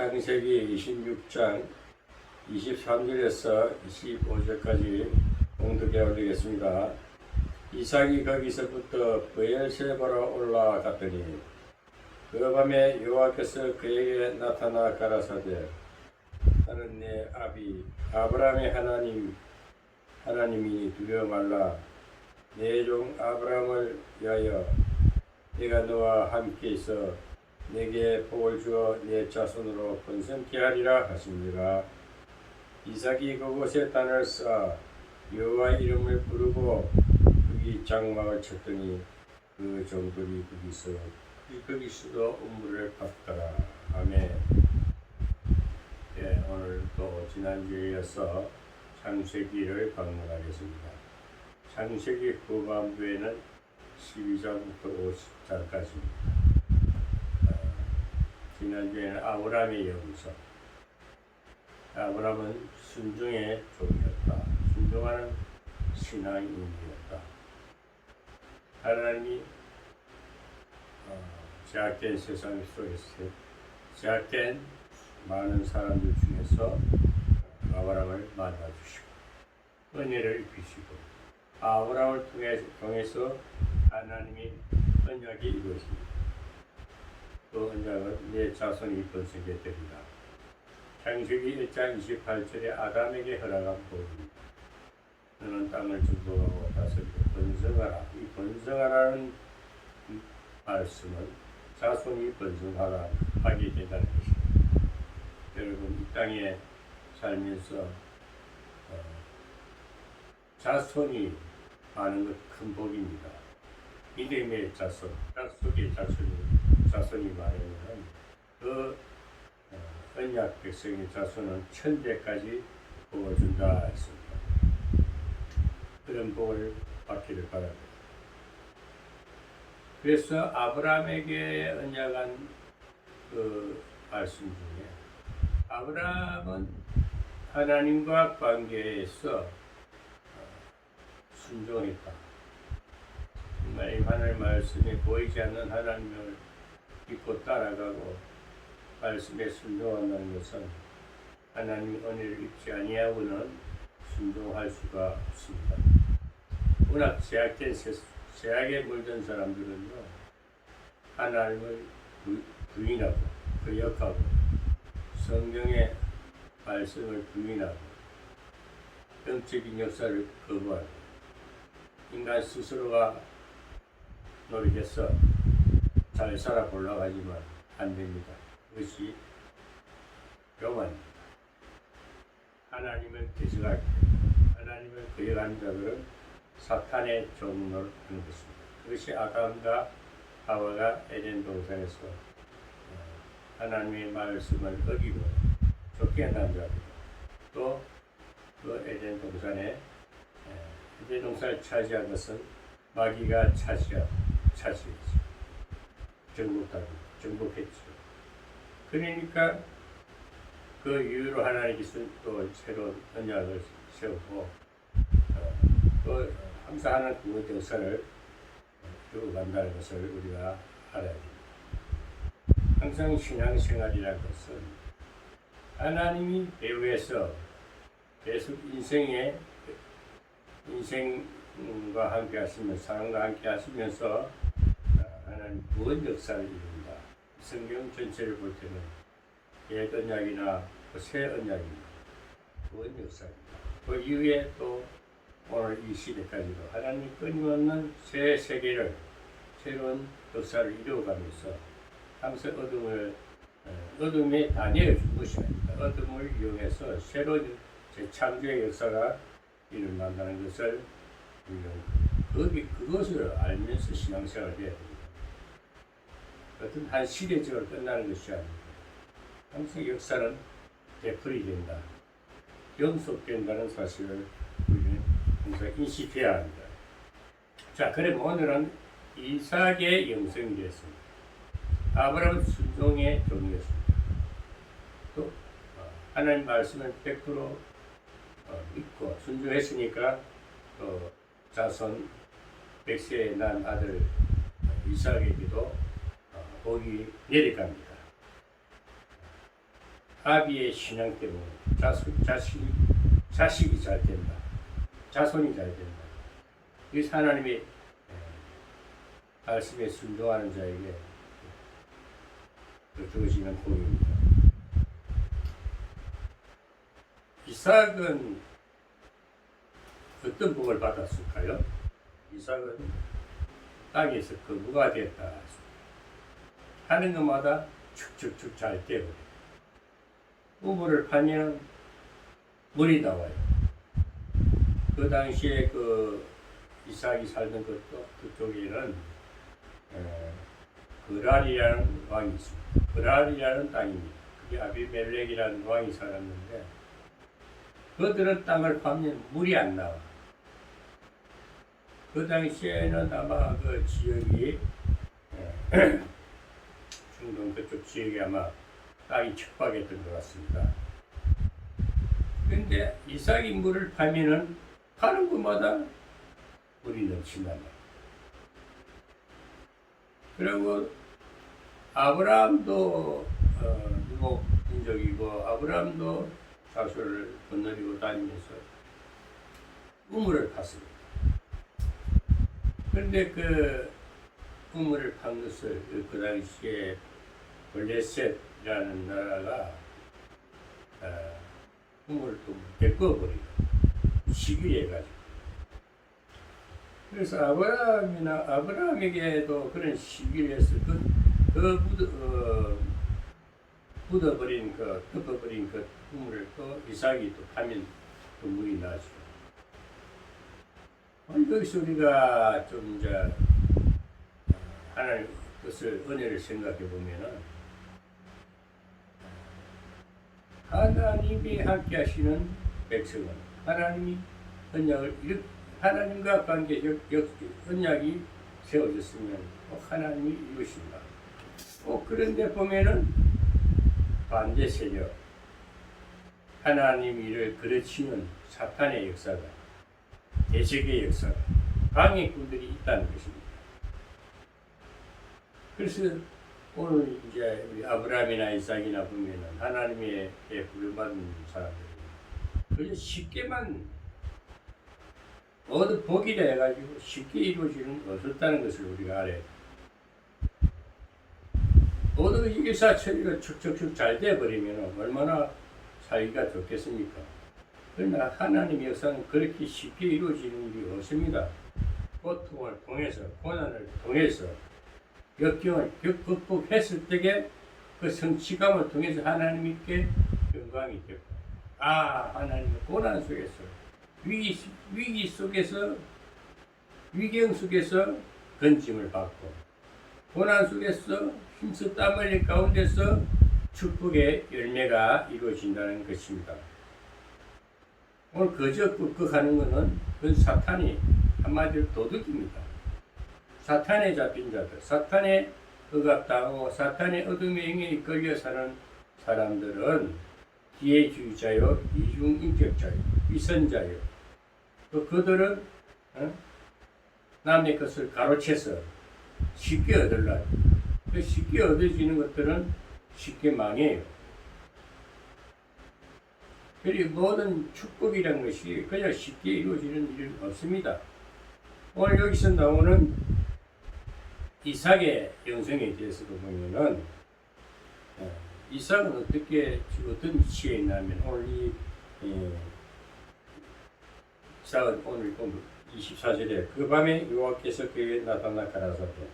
창세기 26장 23절에서 25절까지 공독해 올리겠습니다. 이삭이 거기서부터 브엘세바로 올라갔더니 그 밤에 여호와께서 그에게 나타나 가라사대 나는 내 아비 아브라함의 하나님이니 두려워 말라. 내 종 아브라함을 위하여 내가 너와 함께 있어 내게 복을 주어 내 자손으로 번성케 하리라 하시니라. 이삭이 그곳에 단을 쌓아 여호와 이름을 부르고 거기 장막을 쳤더니 그 종들이 거기서도 음물을 받더라. 아멘. 예, 오늘 또 지난주에 이어서 창세기를 방문하겠습니다. 창세기 후반부에는 12장부터 50장까지입니다. 지난주에는 아브라함의 여기서 아브라함은 순종의 종이었다. 순종하는 신앙인이었다. 하나님이 제약된 세상 속에서 제약된 많은 사람들 중에서 아브라함을 만나주시고 은혜를 입히시고 아브라함을 통해서 하나님이 언약이 이루어집니다. 그 언약은 내 자손이 번성게 됩니다. 창세기 1장 28절에 아담에게 허락한 복입니다. 너는 땅을 축복하고 다스리고 번성하라. 이 번성하라는 말씀은 자손이 번성하라 하게 된다는 것입니다. 여러분 이 땅에 살면서 자손이 많은 것 큰 복입니다. 믿음의 자손, 약속의 자손이 많으면 그 언약 백성의 자손은 천대까지 복을 준다 했습니다. 그런 복을 받기를 바랍니다. 그래서 아브라함에게 언약한 그 말씀 중에 아브라함은 하나님과 관계에서 순종했다. 정말 하나님 말씀에 보이지 않는 하나님을 믿고 따라가고 말씀에 순종한다는 것은 하나님 은혜를 입지 아니하고는 순종할 수가 없습니다. 워낙 제약에 물든 사람들은요 하나님을 부인하고 거역하고 성경의 말씀을 부인하고 영적인 역사를 거부하고 인간 스스로가 노력해서 잘 살아보려고 하지만 안 됩니다. 그것이 교만입니다. 하나님을 대적할 때, 하나님을 거역하는 자들은 사탄의 종로를 하는 것입니다. 그것이 아담과 하와가 에덴 동산에서 하나님의 말씀을 어기고 쫓겨난 자들, 또 그 에덴 동산에 에덴 동산을 차지한 것은 마귀가 차지했죠. 정복했죠. 그러니까 그 이후로 하나님께서 또 새로운 언약을 세우고 또 항상 하는 그 역사를 이루어간다는 것을 우리가 알아야 됩니다. 항상 신앙생활이라는 것은 하나님이 배후에서 계속 인생과 함께 하시면서 사람과 함께 하시면서 하나님 무한 역사를 이룬다. 성경 전체를 볼 때는 옛 언약이나 새 언약입니다. 무한 역사입니다. 그 이후에 또 오늘 이 시대까지도 하나님이 끊임없는 새 세계를 새로운 역사를 이루어가면서 항상 어둠에 다 내려준 것이 아닙니다. 어둠을 이용해서 새로운 재창조의 역사가 일어난다는 것을 우리는 그것을 알면서 신앙생활을 해야 됩니다. 어떤 한 시대적으로 끝나는 것이 아닙니다. 항상 역사는 되풀이된다. 영속된다는 사실을 우리는 항상 인식해야 합니다. 자, 그럼 오늘은 이삭의 영성이 되었습니다. 아브라함은 순종의 종이었습니다. 또 하나님 말씀을 100% 믿고 순종했으니까 또 자손 100세에 난 아들 이삭에게도 복이 내려갑니다. 아비의 신앙 때문에 자식이 잘 된다. 자손이 잘 된다. 이것이 하나님의 말씀에 순종하는 자에게 주어지는 복입니다. 이삭은 어떤 복을 받았을까요? 이삭은 땅에서 거부가 됐다. 하는 것마다 축축축 잘 되고 우물을 파면 물이 나와요. 그 당시에 그 이삭이 살던 그쪽에는 그랄이라는 왕이 있습니다. 그랄이라는 땅입니다. 그게 아비멜렉이라는 왕이 살았는데 그들은 땅을 파면 물이 안 나와. 그 당시에는 아마 그 지역이 중동 그쪽 지역이 아마 땅이 척박했던 것 같습니다. 그런데 이삭이 물을 파면은 파는 곳마다 물이 넘친단 말이에요. 그리고 아브라함도 유목 민족이고 아브라함도 자수를 건너리고 다니면서 우물을 팠습니다. 그런데 그 우물을 판 것을 그 당시에 블레셋이라는 나라가 우물을 또 메꿔버리고 시기해가지고 그래서 아브라함에게도 그런 시기를 해서 덮어버린 그 우물을 또 이삭이 또 파면 또 물이 나죠. 여기서 우리가 좀 이제 하나님 것을 은혜를 생각해 보면은 하나님이 함께 하시는 백성은 하나님이 언약을 하나님과 관계적 언약이 세워졌으면 꼭 하나님이 이루신다. 그런데 보면은 반대 세력 하나님 일을 그르치는 사탄의 역사가 대적의 역사가 방해꾼들이 있다는 것입니다. 그래서 오늘 이제 우리 아브라함이나 이삭이나 보면은 하나님의 부름받은 사람들이 그저 쉽게만 모두 복이라 해가지고 쉽게 이루어지는 없었다는 것을 우리가 알아야 돼. 모두 일사천리가 축축축 잘 돼버리면 얼마나 살기가 좋겠습니까? 그러나 하나님의 역사는 그렇게 쉽게 이루어지는 일이 없습니다. 고통을 통해서 고난을 통해서 역경을 극복했을 때에 그 성취감을 통해서 하나님께 영광이 되고 하나님의 고난 속에서 위기 속에서 위경 속에서 건짐을 받고 고난 속에서 힘써 땀 흘린 가운데서 축복의 열매가 이루어진다는 것입니다. 오늘 그저 끄끄하는 것은 그건 사탄이 한마디로 도둑입니다. 사탄에 잡힌 자들, 사탄에 억압당하고 사탄의 어둠의 영향에 끌려 사는 사람들은 기회주의자요, 이중인격자요, 위선자요. 또 그들은 남의 것을 가로채서 쉽게 얻으려고. 쉽게 얻어지는 것들은 쉽게 망해요. 그리고 모든 축복이라는 것이 그냥 쉽게 이루어지는 일은 없습니다. 오늘 여기서 나오는 이삭의 영성에 대해서도 보면은 이삭은 어떤 위치에 있냐면 오늘 이삭은 오늘 24절에 그 밤에 여호와께서 그에게 나타나 가라사대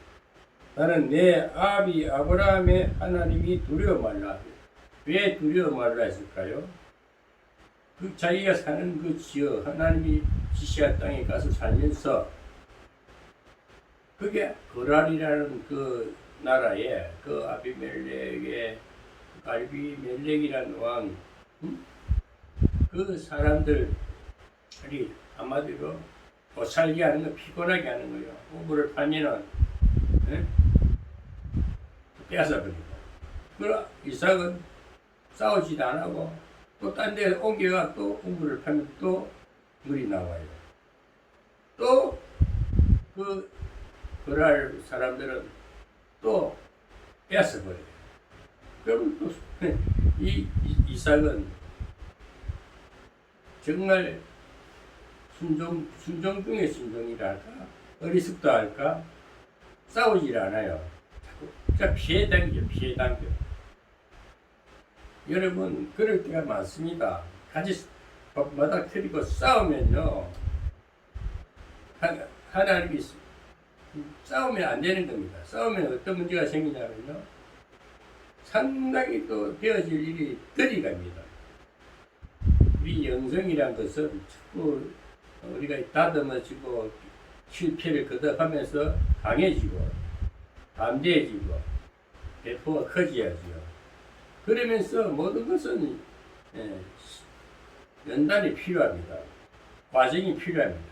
나는 내 아비 아브라함의 하나님이 두려워 말라. 왜 두려워 말라 했을까요? 그 자기가 사는 그 지역 하나님이 지시한 땅에 가서 살면서 그게 거랄이라는 그 나라에 그 아비멜렉이라는 왕, 그 사람들이 한마디로 못 살게 하는 거, 피곤하게 하는 거예요. 우물을 파면은 뺏어버리고. 그러나 이삭은 싸우지도 안 하고 또 딴 데 옮겨가 또 우물을 파면 또 물이 나와요. 또 그 그럴 사람들은 또 뺏어버려요. 그러면 또 이삭은 정말 순종 중에 순종이라 할까? 어리석다 할까? 싸우질 않아요. 자꾸 피해 당겨. 여러분, 그럴 때가 많습니다. 같이 마닥 터리고 싸우면요. 하나님이 싸우면 안 되는 겁니다. 싸우면 어떤 문제가 생기냐면요. 상당히 또 되어질 일이 들이갑니다. 우리 영성이란 것은 자꾸 우리가 다듬어지고 실패를 거듭하면서 강해지고 담대해지고 배포가 커져야죠. 그러면서 모든 것은 연단이 필요합니다. 과정이 필요합니다.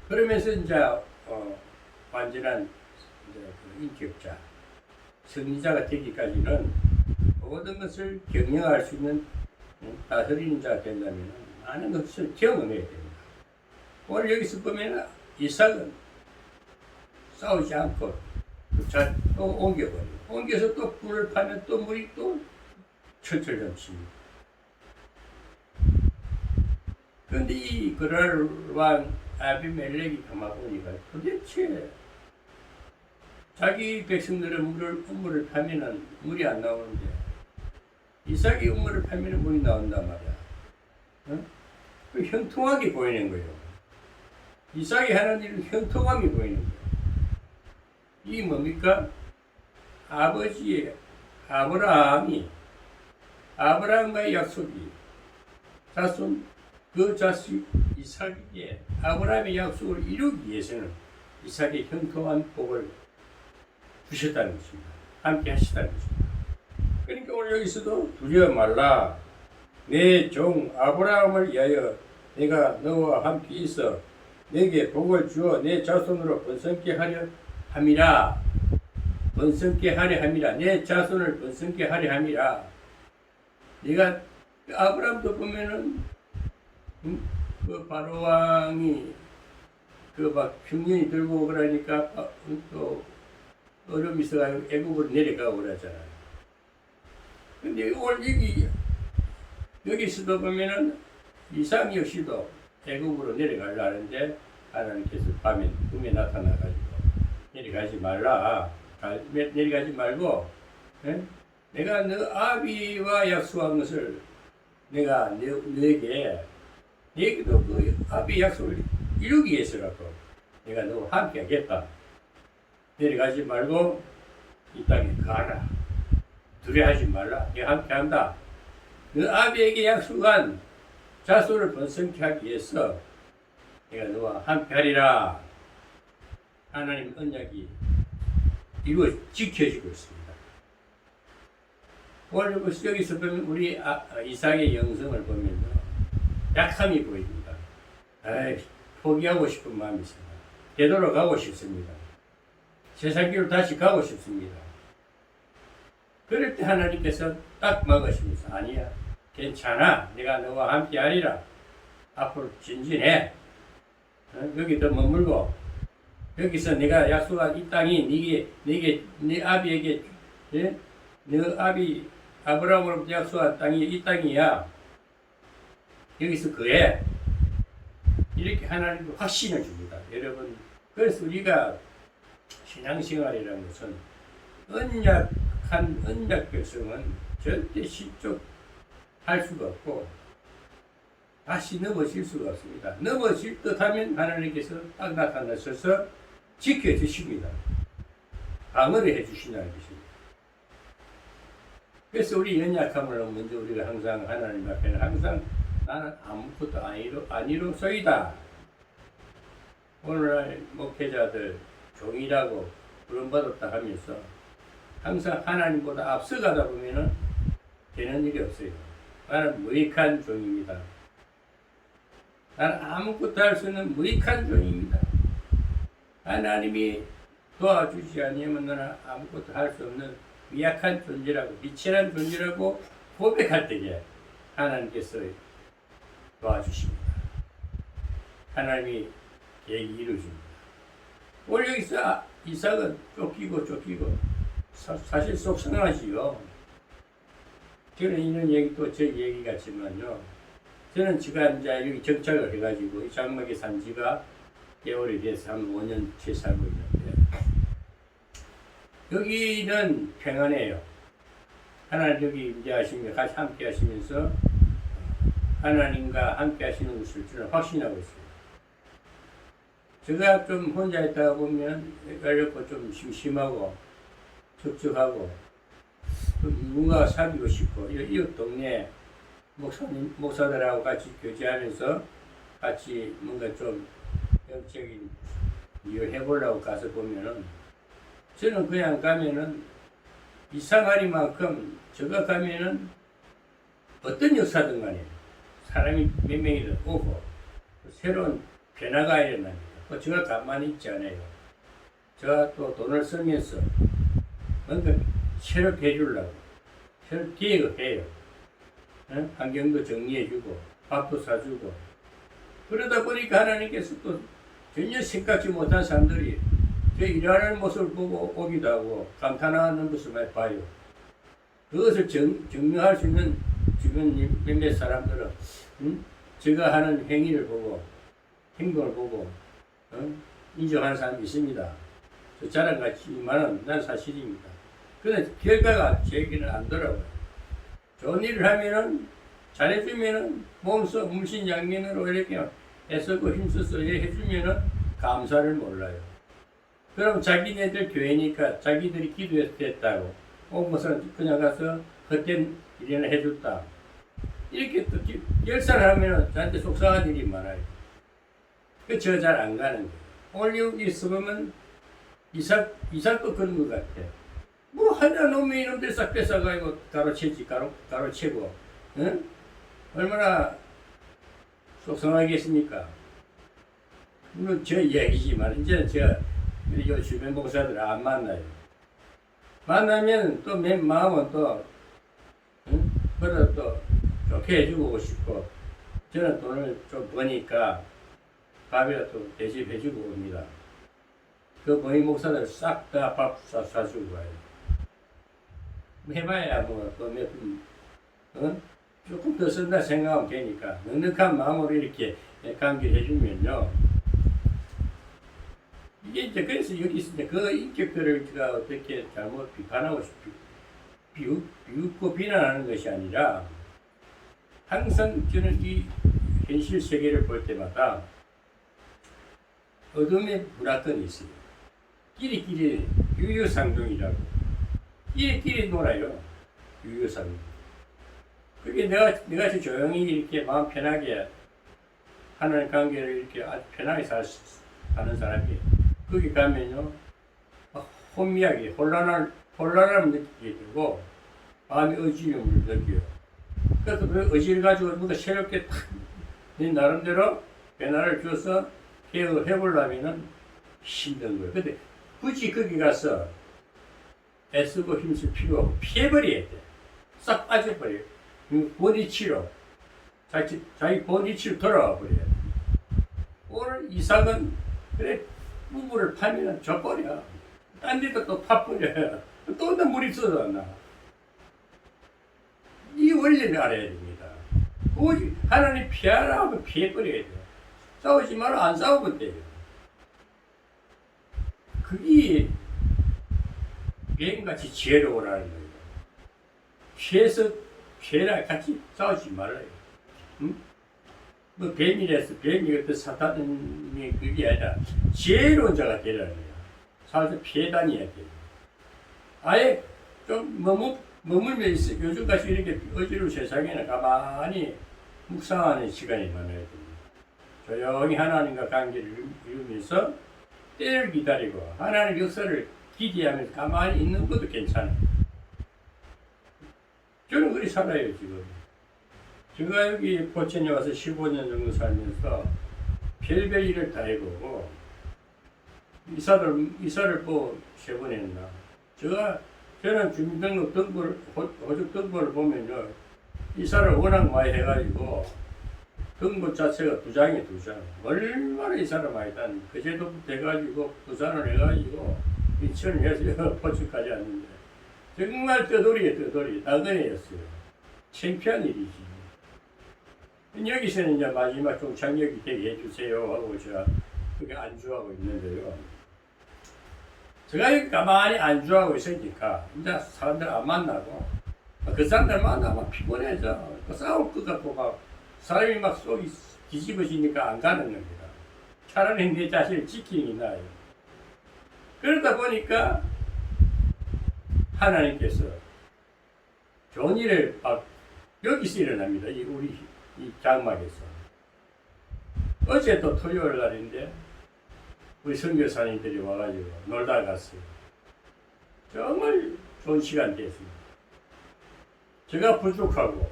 그러면서 이제 완전한 인격자, 승리자가 되기까지는 모든 것을 경영할 수 있는 다스리는 자가 된다면 많은 것을 경험해야 됩니다. 오늘 여기서 보면 이삭은 싸우지 않고 또 옮겨버려요. 옮겨서 또 불을 파면 또 물이 또 철철 넘칩니다. 그런데 이 그랄 왕 아비멜렉이 가만보니까 도대체 자기 백성들은 우물을 파면은 물이 안 나오는데 이삭이 우물을 파면은 물이 나온단 말이야. 어? 그 형통하게 보이는 거예요. 이삭이 하는 일은 형통함이 보이는 거예요. 이게 뭡니까? 아버지의 아브라함과의 약속이 그 자식 이삭에게 아브라함의 약속을 이루기 위해서는 이삭의 형통한 복을 주셨다는 것입니다. 함께 하시다는 것입니다. 그러니까 오늘 여기서도 두려워 말라. 내 종 아브라함을 위하여 내가 너와 함께 있어 내게 복을 주어 내 자손으로 번성케 하려 함이라. 번성케 하려 함이라. 내 자손을 번성케 하려 함이라. 내가 아브라함도 보면은 그 바로 왕이 그 막 흉년이 들고 그러니까 또 어려움이 있어가지고 애국으로 내려가고 그러잖아요. 근데 오늘 여기서도 보면은 이삭 역시도 애국으로 내려가려 하는데 하나님께서 밤에 꿈에 나타나가지고 내려가지 말라. 내려가지 말고 내가 너 아비와 약속한 것을 내가 너에게도 그 아비 약속을 이루기 위해서라도 내가 너와 함께 하겠다. 내려가지 말고 이 땅에 가라. 두려워하지 말라. 내가 함께 한다. 너 아비에게 약속한 자손을 번성케 하기 위해서 내가 너와 함께 하리라. 하나님 언약이 지켜지고 있습니다. 오늘 여기서 보면 우리 이삭의 영성을 보면요. 약함이 보입니다. 포기하고 싶은 마음이 있습니다. 되돌아가고 싶습니다. 세상길로 다시 가고 싶습니다. 그럴 때 하나님께서 딱 막으시면서 아니야. 괜찮아. 내가 너와 함께 하리라. 앞으로 진진해. 여기 더 머물고 여기서 내가 약속한 이 땅이 네 아비에게 네 아비 아브라함으로부터 약속한 땅이 이 땅이야. 여기서 그래. 이렇게 하나님도 확신을 줍니다. 여러분, 그래서 우리가 신앙생활이라는 것은 언약 백성은 절대 실족할 수가 없고 다시 넘어질 수가 없습니다. 넘어질 듯하면 하나님께서 딱 나타나셔서 지켜주십니다. 방어를 해주신다는 것입니다. 그래서 우리 연약함을 먼저 우리가 항상 하나님 앞에는 항상 나는 아무것도 아니로소이다. 오늘날 목회자들 종이라고 부름받았다 하면서 항상 하나님보다 앞서가다 보면은 되는 일이 없어요. 나는 무익한 종입니다. 나는 아무것도 할 수 없는 무익한 종입니다. 하나님이 도와주지 않으면 나는 아무것도 할 수 없는 미약한 존재라고 미천한 존재라고 고백할 때에 하나님께서 도와주십니다. 하나님이 계획이 이루어집니다. 오늘 여기서 이삭은 쫓기고 사실 속상하지요. 저는 이런 얘기 또 제 얘기 같지만요. 저는 지금 이제 여기 정착을 해가지고 이 장막에 산 지가 꽤 오래돼서 한 5년 채 살고 있는데 여기는 평안해요. 하나님 여기 이제 하시면 같이 함께 하시면서 하나님과 함께 하시는 것을 저는 확신하고 있어요. 제가 좀 혼자 있다가 보면 어렵고 좀 심심하고 적적하고 누군가 사귀고 싶고 이웃 동네 목사들하고 같이 교제하면서 같이 뭔가 좀 영적인 일을 해보려고 가서 보면은 저는 그냥 가면은 이상하리만큼 제가 가면은 어떤 역사든 간에 사람이 몇 명이든 오고 새로운 변화가 일어납니다. 제가 가만히 있지 않아요. 제가 또 돈을 쓰면서 뭔가 새롭게 해주려고 새롭게 계획을 해요. 환경도 정리해주고 밥도 사주고 그러다 보니까 하나님께서 또 전혀 생각지 못한 사람들이 저 일하는 모습을 보고 오기도 하고 감탄하는 모습을 많이 봐요. 그것을 증명할 수 있는 주변 몇몇 사람들은 제가 하는 행위를 보고 행동을 보고 인정하는 사람이 있습니다. 저 자랑 같지만은 난 사실입니다. 그런데 결과가 제게는 안 돌아와요. 좋은 일을 하면은 잘해주면은 몸소 물신양면으로 이렇게 애쓰고 힘써서 해주면은 감사를 몰라요. 그럼 자기네들 교회니까 자기들이 기도해서 됐다고 온 것은 그냥 가서 헛된 일이나 해줬다. 이렇게 또 결산을 하면은 저한테 속상한 일이 많아요. 저 잘 안 가는 거예요. 오늘 여기 있으면 이삭도 그런 것 같아. 뭐 하나 놈이 이놈들 싹 뺏어가지고 가로채고, 응? 얼마나 속상하겠습니까? 물론 저 이야기지만 이제는 제가 요 주변 목사들 안 만나요. 만나면 또 내 마음은 또 그래도 또 좋게 해주고 싶고 저는 돈을 좀 버니까 밥이라도 대접해주고 옵니다. 그 모임 목사들 싹 다 밥 사주고 가요. 해봐야 뭐또몇 조금 더 쓴다 생각하면 되니까 넉넉한 마음으로 이렇게 관계를 해주면요. 이게 이제 그래서 여기 있으니까 그 인격들을 제가 어떻게 잘못 비판하고 비웃고 비난하는 것이 아니라 항상 저는 이 현실 세계를 볼 때마다 어둠의 문화권이 있어요. 끼리끼리 유유상종이라고. 끼리끼리 놀아요. 유유상종. 그게 내가 조용히 이렇게 마음 편하게 하는 관계를 이렇게 아주 편하게 사는 사람이 거기 가면요. 혼미하게 혼란함을 느끼게 되고 마음의 어지러움을 느껴요. 그래서 그 의지를 가지고 뭔가 새롭게 내 나름대로 변화를 줘서 개혁을 해보려면 힘든 거예요. 근데 굳이 거기 가서 애쓰고 힘쓸 필요 없고 피해버려야 돼. 싹 빠져버려요. 본이치로 자기 본이치로 돌아와 버려야 돼. 오늘 이삭은 그래 부부를 파면 져버려. 딴 데도 또 파버려요. 또 물이 쏟아나. 이 원리를 알아야 됩니다. 오직 하나님 피하라 하면 피해버려야 돼요. 싸우지 마라 안 싸우면 돼요. 그게 뱀같이 지혜로우라는 거예요. 피해라 같이 싸우지 말아요. 응? 뭐 뱀이라서 뱀이 어떤 사탄이 그게 아니라 지혜로운 자가 되라는 거예요. 살서 피해 다녀야 돼요. 아예 좀 머물며 있어요. 요즘같이 이렇게 어지러운 세상에는 가만히 묵상하는 시간이 많아야 됩니다. 조용히 하나님과 관계를 이루면서 때를 기다리고 하나님 역사를 기대하면서 가만히 있는 것도 괜찮아요. 저는 그렇게 살아요 지금. 제가 여기 포천에 와서 15년 정도 살면서 별별 일을 다 해보고 이사를 뭐 3번 했나. 저는 주민등록 등본, 호적 등본을 보면요. 이사를 워낙 많이 해가지고 등본 자체가 2장이에요, 2장. 얼마나 이사를 많이 했다는 그제도부터 해가지고 부산을 해가지고 인천을 해서 포천까지 왔는데 정말 떠돌이에요, 떠돌이. 나그네였어요. 창피한 일이지. 여기서는 이제 마지막 종착역이 되게 해주세요 하고 제가 그게 안주하고 있는데요. 제가 여기 가만히 안주하고 있으니까 이제 사람들 안 만나고 그 사람들 만나면 피곤해져. 싸울 것 같고 막 사람이 막 속이 뒤집어지니까 안 가는 겁니다. 차라리 내 자신을 지키는 게 나아요. 그러다 보니까 하나님께서 좋은 일을 막 여기서 일어납니다. 우리 이 장막에서. 어제 또 토요일 날인데 우리 선교사님들이 와가지고 놀다 갔어요. 정말 좋은 시간 됐습니다. 제가 부족하고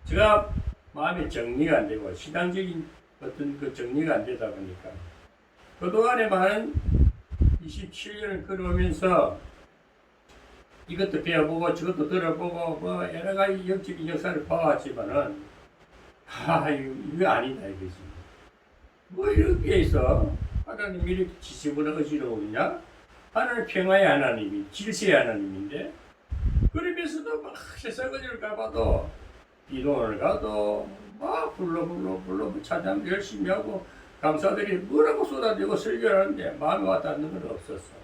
제가 마음이 정리가 안 되고 신앙적인 어떤 그 정리가 안 되다 보니까 그동안에 많은 27년을 걸어오면서 이것도 배워보고 저것도 들어보고 뭐 여러 가지 영적인 역사를 봐왔지만은 이거 아니다 이거지. 뭐 이렇게 해서 하나님이 이렇게 지식을 어지러우냐? 하나님 평화의 하나님이 질서의 하나님인데 그러면서도 막 세상 어디를 가봐도 이동을 가도 막 불러 찬양 열심히 하고 감사들이 뭐라고 쏟아내고 설교를 하는데 마음에 와닿는 건 없었어.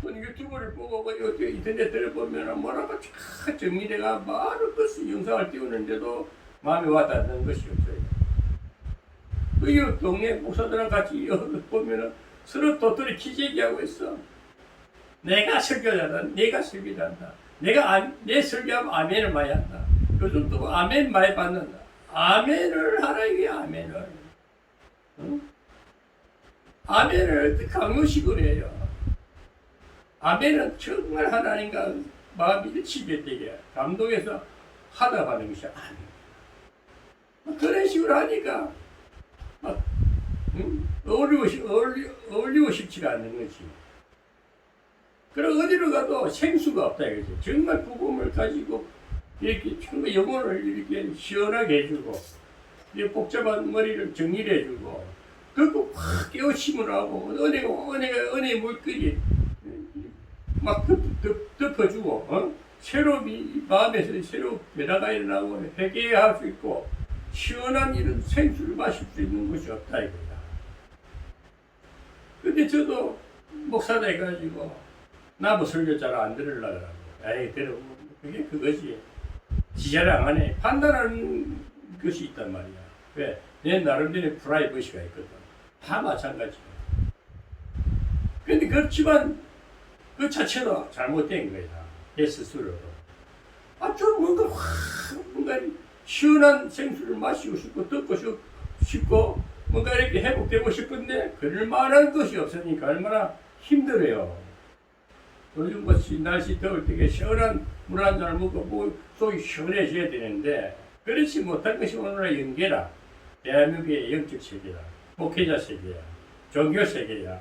유튜브를 보고 인터넷을 보면 뭐라고 쫙 정리돼가 많은 것을 영상을 띄우는데도 마음에 와닿는 것이 없어요. 그 동네 목사들랑 같이 보면은 서로 도토리 키재기하고 있어. 내가 설교자다, 내가 설교한다. 내 설교하면 아멘을 많이 한다. 요즘 또 아멘 많이 받는다. 아멘을 하라 이게 아멘을. 응? 아멘을 강요식으로 해요. 아멘은 정말 하나님과 마음이 일치되게 감동해서 하다 하는 것이 아멘. 그런 식으로 하니까 막 어울리고 싶지가 않는 거지. 그럼 어디로 가도 생수가 없다 이거지. 정말 복음을 가지고 이렇게 정말 영혼을 이렇게 시원하게 해주고 복잡한 머리를 정리를 해주고 그리고 확 깨우침을 하고 은혜의 물결이 막 덮어주고 새로 마음에서 새로 변화가 일어나고 회개할 수 있고 시원한 이런 생수를 마실 수 있는 것이 없다 이거야. 근데 저도 목사다 해가지고 나무 설교 잘 안 들으려고 하고 에이 그래 그게 그것이 지자를 안 하네. 판단하는 것이 있단 말이야. 왜? 내 나름대로 프라이버시가 있거든. 다 마찬가지야. 근데 그렇지만 그 자체도 잘못된 거야. 내 스스로도. 좀 뭔가 시원한 생수를 마시고 싶고 듣고 싶고 뭔가 이렇게 회복되고 싶은데 그럴 만한 것이 없으니까 얼마나 힘들어요. 요즘 같이 날씨 더울 때 시원한 물 한 잔을 먹고 속이 시원해져야 되는데 그렇지 못한 것이 오늘날 영계라. 대한민국의 영적 세계다. 목회자 세계야. 종교 세계야.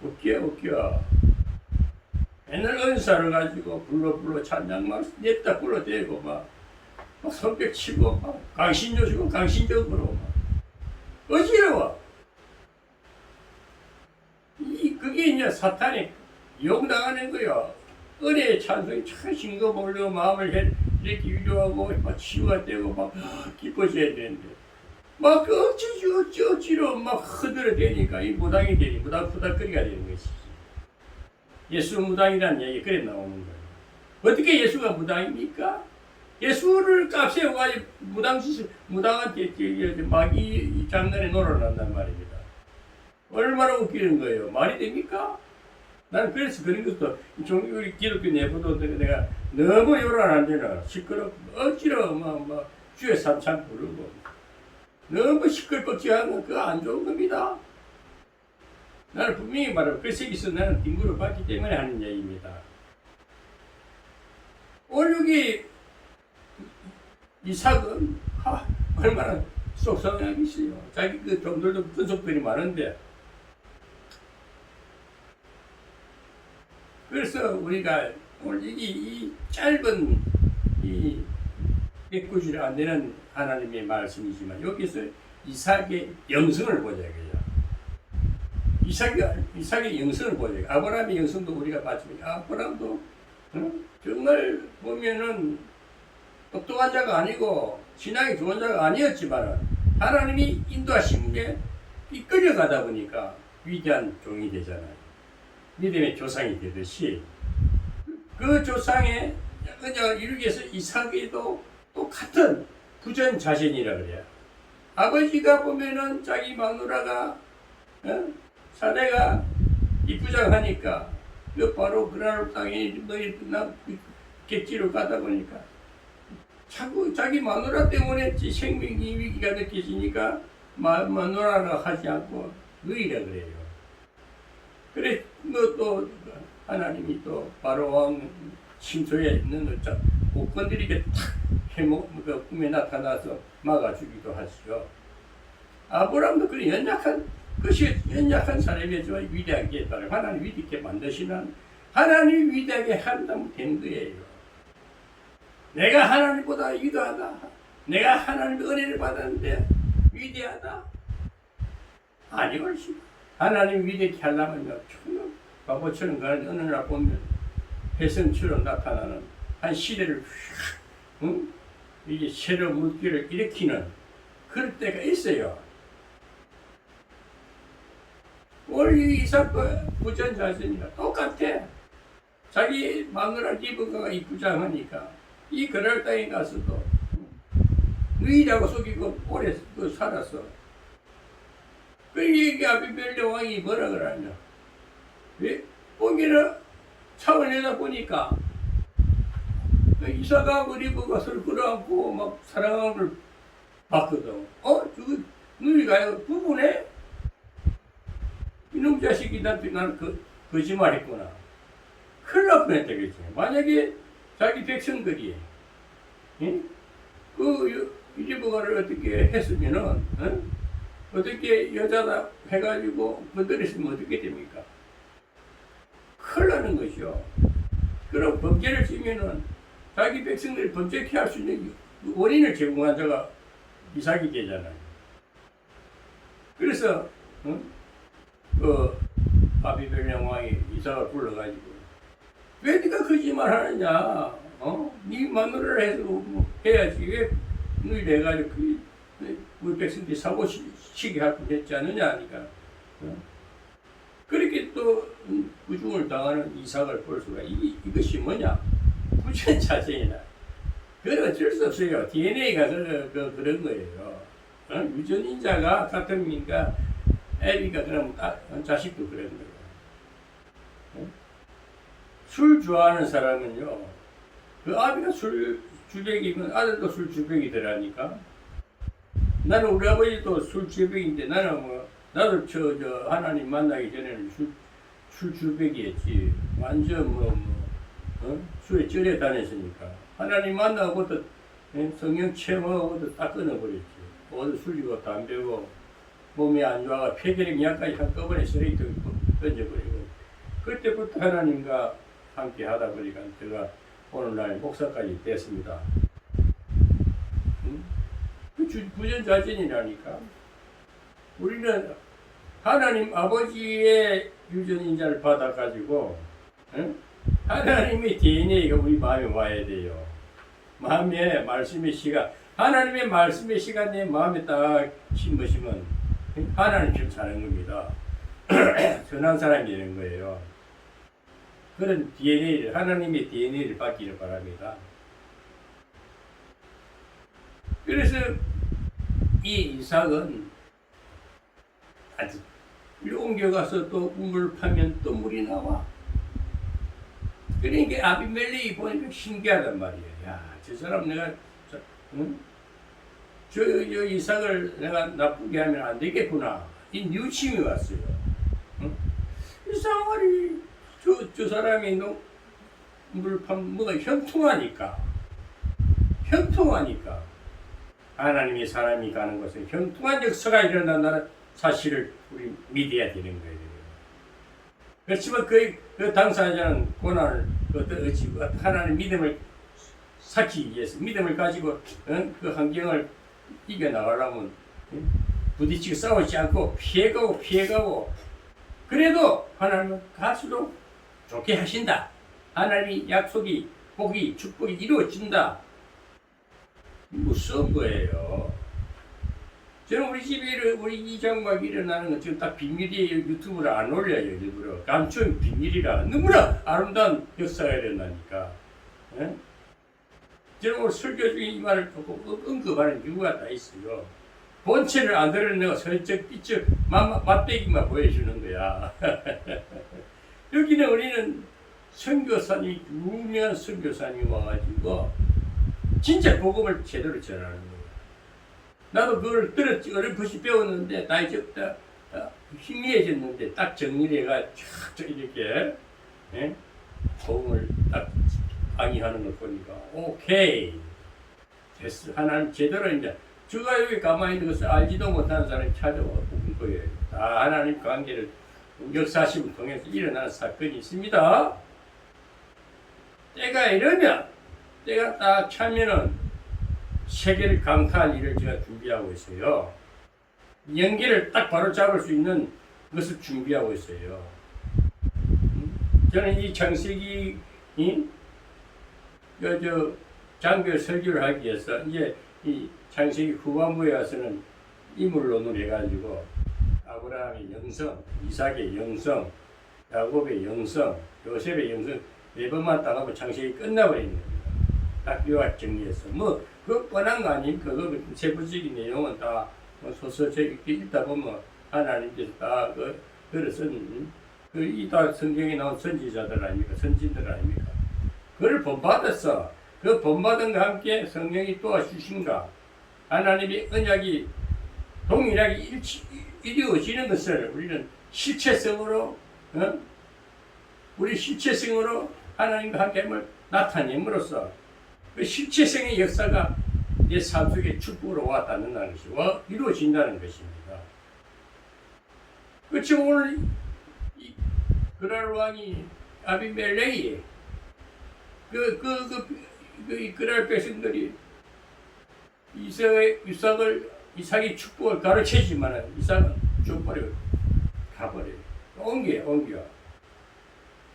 웃겨. 맨날 은사를 가지고 불러 찬양 막 냈다 불러대고 막 손뼉 치고 막 강신조 주고 강신적으로 막 어지러워. 그게 이제 사탄이 욕당하는 거야. 은혜의 찬송이 참 싱거워려 마음을 이렇게 위로하고 막 치유가 되고 막 기뻐져야 되는데 막 어찌로 막 흐드러대니까 이 무당이 되니 무당거리가 되는 것이지. 예수 무당이라는 얘기 그래 나오는 거예요. 어떻게 예수가 무당입니까? 예수를 값세워가지고 무당한테 막 이 장난에 놀아난단 말입니다. 얼마나 웃기는 거예요. 말이 됩니까? 나는 그래서 그런 것도 우리 기독교 내부도 내가 너무 요란한 데는 시끄럽고 억지로 막 주의 삼창 부르고 너무 시끌벅적한 건 그거 안 좋은 겁니다. 나는 분명히 말하고 그 세계에서 나는 딩구를 받기 때문에 하는 얘기입니다. 오늘 여기 이삭은 얼마나 속상하겠어요. 자기 그 종들도 분석들이 많은데 그래서 우리가 오늘 이 짧은 이 190일 안 되는 하나님의 말씀이지만 여기서 이삭의 영성을 보자 이거야. 이삭의 영성을 보자. 아브라함의 영성도 우리가 봤지만 아브라함도 정말 보면은 똑똑한 자가 아니고 신앙이 좋은 자가 아니었지만 하나님이 인도하심에 이끌려 가다 보니까 위대한 종이 되잖아요. 믿음의 조상이 되듯이 그 조상의 은약을 이루기 위해서 이삭이도 똑같은 부전자신이라 그래요. 아버지가 보면은 자기 마누라가 사내가 이쁘장하니까 그 바로 그날 땅에 너희 객지로 가다 보니까 자꾸 자기 마누라 때문에 생명이 위기가 느껴지니까 마누라라 하지 않고 너희라 그래요. 그래 또 하나님이 또 바로 왕 침소에 있는 복권들에게 탁 해먹 꿈에 나타나서 막아주기도 하시죠. 아브라함도 그런 연약한 그것이 연약한 사람이지만 위대하게 했다는 하나님 위대하게 만드시는 하나님이 위대하게 한다면 되는 거예요. 내가 하나님보다 위대하다. 내가 하나님의 은혜를 받았는데 위대하다. 아니 훨씬 하나님 위대하게 하려면요. 정말 바보처럼 가는 어느 날 보면 혜성처럼 나타나는 한 시대를 응? 이게 새로운 물기를 일으키는 그럴 때가 있어요. 오늘 이삭도 부전자신이가 똑같아. 자기 마누라 리브가가 이쁘장하니까 이 그럴 땅에 가서도 너희라고 속이고 오래 살았어. 그 얘기 아비멜레 왕이 뭐라 그러냐? 왜? 보기는 차을 내다 보니까 이삭하고 리브가 서로 끌어안고 막 사랑함을 받거든. 저거 너희가 부부네? 이놈 자식이 나는 거짓말 했구나. 큰일 날 뻔했다, 그랬지. 만약에 자기 백성들이, 리브가를 어떻게 했으면은, 어떻게 여자다 해가지고 건드렸으면 어떻게 됩니까? 큰일 나는 것이요. 그럼 범죄를 지면은 자기 백성들이 범죄케 할 수 있는 원인을 제공한 자가 이삭이 되잖아요. 그래서, 아비멜레 왕이 이삭을 불러가지고 왜 네가 거짓말 하느냐? 네 마누라를 해서 뭐 해야지. 왜 너희 내가지고 우리 백성들이 사고 치게 할 뻔했지 않느냐 하니까 그렇게 또 부중을 당하는 이삭을 볼 수가 이것이 뭐냐? 부전자신이다. 그건 어쩔 수 없어요. DNA가 그런 거예요. 유전인자가 같으니까 애비가 그럼 자식도 그런 거예요. 술 좋아하는 사람은요, 그 아비가 술 주백이면 아들도 술 주백이더라니까. 나는 우리 아버지도 술 주백인데 나도 저 하나님 만나기 전에는 술 주백이었지. 완전 술에 쩔에 다녔으니까. 하나님 만나고부터 성령 체험하고부터 딱 끊어버렸지. 어디 술이고 담배고 몸이 안 좋아가 폐결핵 약까지 한꺼번에 쓰레기 던져버리고 그때부터 하나님과 함께 하다 보니까 제가 오늘날 목사까지 됐습니다. 부전자신이라니까. 우리는 하나님 아버지의 유전인자를 받아가지고 하나님의 DNA가 우리 마음에 와야 돼요. 마음에 말씀의 시간, 하나님의 말씀의 시간 내 마음에 딱 심으시면 하나님처럼 사는 겁니다. 선한 사람이 되는 거예요. 그런 DNA를, 하나님의 DNA를 받기를 바랍니다. 그래서 이 이삭은 아주 옮겨가서 또 우물 파면 또 물이 나와. 그러니까 아비멜렉이 보니까 신기하단 말이에요. 야, 저 사람 내가 저 이삭을 내가 나쁘게 하면 안 되겠구나. 이 뉘우침이 왔어요. 이상하리 저 사람이 뭐가 형통하니까 하나님이 사람이 가는 곳에 형통한 역사가 일어난다는 사실을 우리 믿어야 되는 거예요. 그렇지만 그 당사자는 고난을 하나님 믿음을 쌓기 위해서 믿음을 가지고 그 환경을 이겨나가려면 부딪히고 싸우지 않고 피해가고 그래도 하나님은 갈수록 좋게 하신다. 하나님이 약속이 복이 축복이 이루어진다. 무서운 거예요. 저는 우리 집에 우리 이장막 일어나는 건 지금 딱 비밀이에요. 유튜브를 안 올려요. 일부러 감추는 비밀이라. 너무나 아름다운 역사가 일어나니까. 예? 저는 오늘 설교 중에 이 말을 듣고 언급하는 이유가 다 있어요. 본체를 안 드러내고 설적 삐쩍 맛배기만 보여주는 거야. 여기는 우리는 선교사님, 유명한 선교사님 와가지고 진짜 복음을 제대로 전하는 거야. 나도 그걸 들었지, 어렴풋이 배웠는데 다 잊었다. 희미해졌는데 딱 정리를 해가 쫙 이렇게 예? 복음을 딱 강의하는 걸 보니까 오케이 됐어. 하나님 제대로 이제 주가 여기 가만히 있는 것을 알지도 못하는 사람이 찾아와 본 거예요. 다 하나님 관계를 역사심을 통해서 일어나는 사건이 있습니다. 때가 이러면 때가 딱 차면은 세계를 강타할 일을 제가 준비하고 있어요. 연계를 딱 바로 잡을 수 있는 것을 준비하고 있어요. 저는 이 창세기 장교 설교를 하기 위해서 이제 이 창세기 후반부에 와서는 인물론을 해가지고 아브라함의 영성, 이삭의 영성, 야곱의 영성, 요셉의 영성 네 번만 딱 하고 창세기 끝나버리는 겁니다. 딱 요약 정리해서 그거 뻔한 거 아닙니까? 그 세부적인 내용은 다 소설책 읽다 보면 하나님께서 다 글을 쓴 이다 성경에 나온 선지자들 아닙니까? 선지들 아닙니까? 그를 본받았어. 그 본받은과 함께 성령이 도와주신가? 하나님의 언약이 동일하게 이루어지는 것을 우리는 실체성으로, 우리 실체성으로 하나님과 함께함을 나타냄으로써 그 실체성의 역사가 내 삶 속에 축복으로 와닿는다는 것이 이루어진다는 것입니다. 그렇지 오늘 그랄 왕이 아비멜렉이 그랄 백성들이 이삭의 축복을 가르치지만 이삭은 죽버리고 가버려요. 옮겨.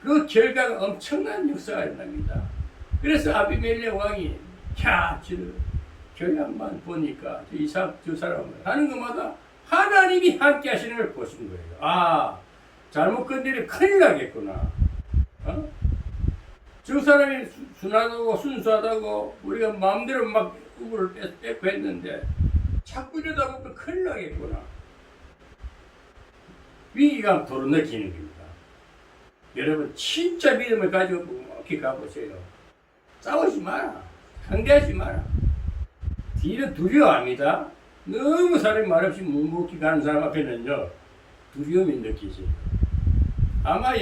그 결과가 엄청난 역사가 일어납니다. 그래서 아비멜렉 왕이 저 양반 보니까 이삭 저 사람을 하는 것마다 하나님이 함께 하시는 걸 보신 거예요. 잘못 건드리면 큰일 나겠구나. 저 사람이 순하다고 순수하다고 우리가 마음대로 막 우물을 뺏고 했는데 자꾸 이러다 보면 큰일 나겠구나. 위기감 도로 느끼는 겁니다. 여러분 진짜 믿음을 가지고 이렇게 가보세요. 싸우지 마라. 상대하지 마라. 뒤는 두려워합니다. 너무 사람이 말없이 묵묵히 가는 사람 앞에는요 두려움이 느끼지. 아마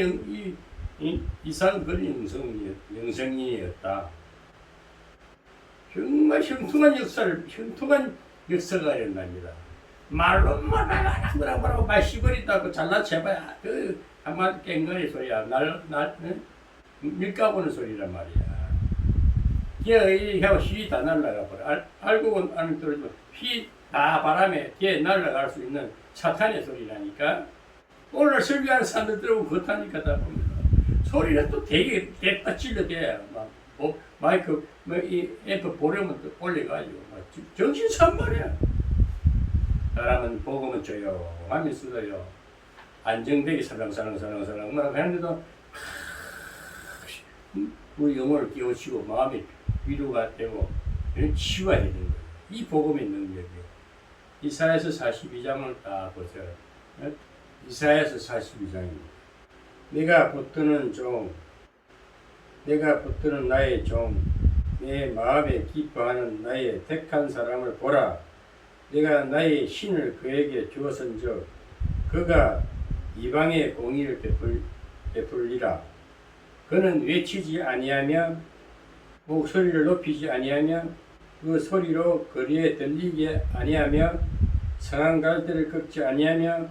이삭은 그런 영성이었다. 정말 형통한 역사가 일어납니다. 말로만 뭐라고 말 시버린다고 잘라채봐야 한마디 깽거리 소리야. 밀가보는 소리란 말이야. 걔 휘 다 날아가 버려. 알고 아는 소리지만 휘 다 바람에 걔 날아갈 수 있는 사탄의 소리라니까. 오늘 설교하는 사람들 들어보면 그렇다니까 다 봅니다. 소리는 또 되게 대딱 찔러대. 마이크 이 앰프 보려면 또 올려가지고 정신 산말이야. 사람은 복음은 조용하면서도요 안정되게 살랑살랑 하는데도 우리 영혼을 깨우치고 마음이 위로가 되고 치유가 되는 거예요. 이 복음의 능력이에요. 이사야서 42장을 다 보세요. 이사야서 42장입니다. 내가 붙드는 나의 종, 내 마음에 기뻐하는 나의 택한 사람을 보라. 내가 나의 신을 그에게 주었은즉 그가 이방의 공의를 베풀리라. 그는 외치지 아니하며 목소리를 높이지 아니하며 그 소리로 거리에 들리게 아니하며 성한 갈대를 꺾지 아니하며